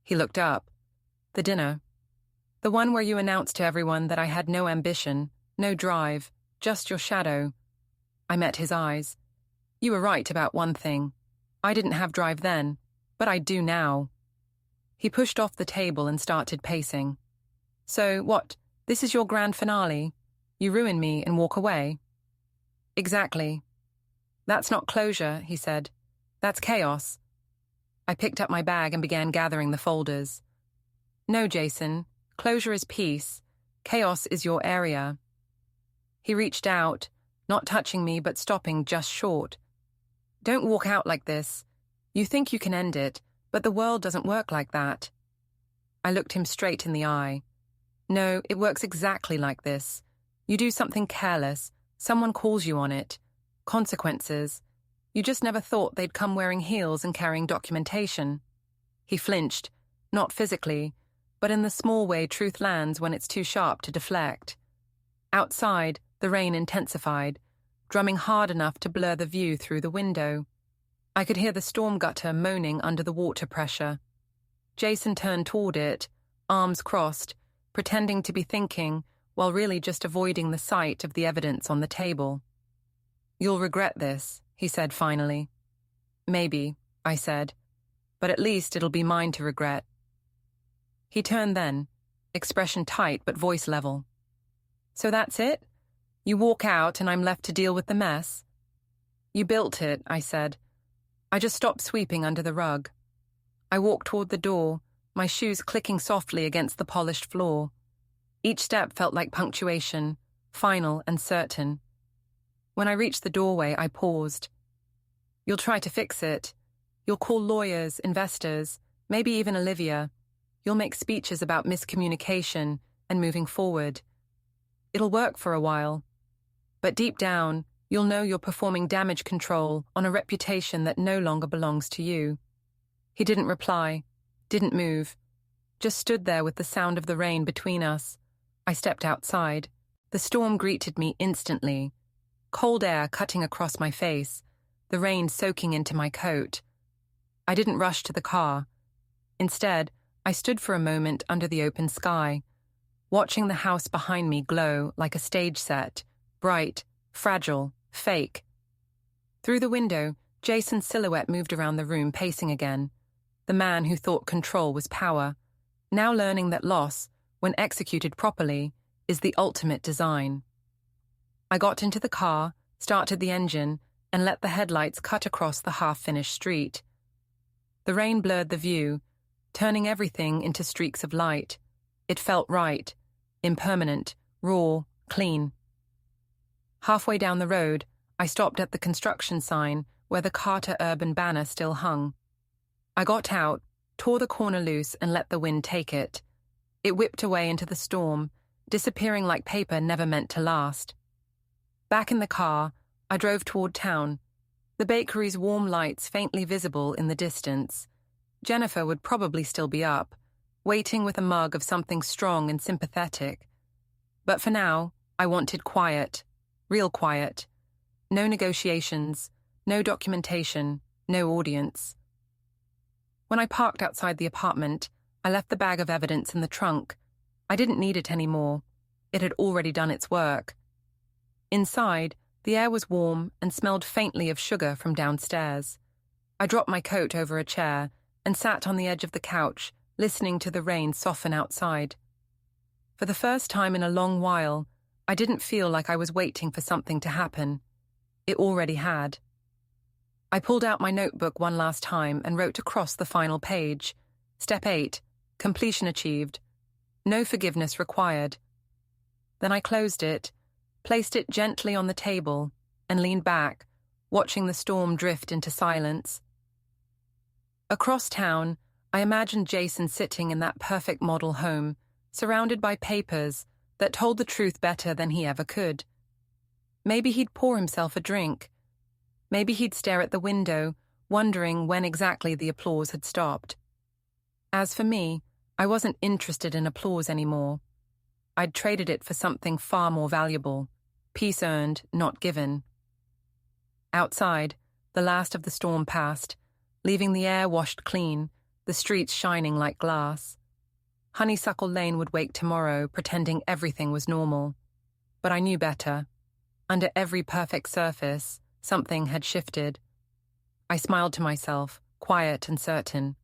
He looked up. The dinner. The one where you announced to everyone that I had no ambition, no drive, just your shadow. I met his eyes. You were right about one thing. I didn't have drive then, but I do now. He pushed off the table and started pacing. So, what, this is your grand finale? You ruin me and walk away? Exactly. That's not closure, he said. That's chaos. I picked up my bag and began gathering the folders. No, Jason. Closure is peace. Chaos is your area. He reached out, not touching me but stopping just short. Don't walk out like this. You think you can end it, but the world doesn't work like that. I looked him straight in the eye. No, it works exactly like this. You do something careless, someone calls you on it. Consequences. You just never thought they'd come wearing heels and carrying documentation. He flinched, not physically, but in the small way truth lands when it's too sharp to deflect. Outside, the rain intensified, drumming hard enough to blur the view through the window. I could hear the storm gutter moaning under the water pressure. Jason turned toward it, arms crossed, pretending to be thinking, while really just avoiding the sight of the evidence on the table. You'll regret this, he said finally. Maybe, I said, but at least it'll be mine to regret. He turned then, expression tight but voice level. So that's it? You walk out and I'm left to deal with the mess? You built it, I said. I just stopped sweeping under the rug. I walked toward the door, my shoes clicking softly against the polished floor. Each step felt like punctuation, final and certain. When I reached the doorway, I paused. You'll try to fix it. You'll call lawyers, investors, maybe even Olivia. You'll make speeches about miscommunication and moving forward. It'll work for a while. But deep down, you'll know you're performing damage control on a reputation that no longer belongs to you. He didn't reply, didn't move, just stood there with the sound of the rain between us. I stepped outside. The storm greeted me instantly. Cold air cutting across my face, the rain soaking into my coat. I didn't rush to the car. Instead, I stood for a moment under the open sky, watching the house behind me glow like a stage set, bright, fragile, fake. Through the window, Jason's silhouette moved around the room, pacing again. The man who thought control was power, now learning that loss, when executed properly, is the ultimate design. I got into the car, started the engine, and let the headlights cut across the half-finished street. The rain blurred the view, turning everything into streaks of light. It felt right, impermanent, raw, clean. Halfway down the road, I stopped at the construction sign where the Carter Urban banner still hung. I got out, tore the corner loose, and let the wind take it. It whipped away into the storm, disappearing like paper never meant to last. Back in the car, I drove toward town, the bakery's warm lights faintly visible in the distance. Jennifer would probably still be up, waiting with a mug of something strong and sympathetic. But for now, I wanted quiet, real quiet. No negotiations, no documentation, no audience. When I parked outside the apartment, I left the bag of evidence in the trunk. I didn't need it anymore. It had already done its work. Inside, the air was warm and smelled faintly of sugar from downstairs. I dropped my coat over a chair and sat on the edge of the couch, listening to the rain soften outside. For the first time in a long while, I didn't feel like I was waiting for something to happen. It already had. I pulled out my notebook one last time and wrote across the final page. Step 8, completion achieved. No forgiveness required. Then I closed it, placed it gently on the table, and leaned back, watching the storm drift into silence. Across town, I imagined Jason sitting in that perfect model home, surrounded by papers that told the truth better than he ever could. Maybe he'd pour himself a drink. Maybe he'd stare at the window, wondering when exactly the applause had stopped. As for me, I wasn't interested in applause anymore. I'd traded it for something far more valuable, peace earned, not given. Outside, the last of the storm passed, leaving the air washed clean, the streets shining like glass. Honeysuckle Lane would wake tomorrow, pretending everything was normal. But I knew better. Under every perfect surface, something had shifted. I smiled to myself, quiet and certain.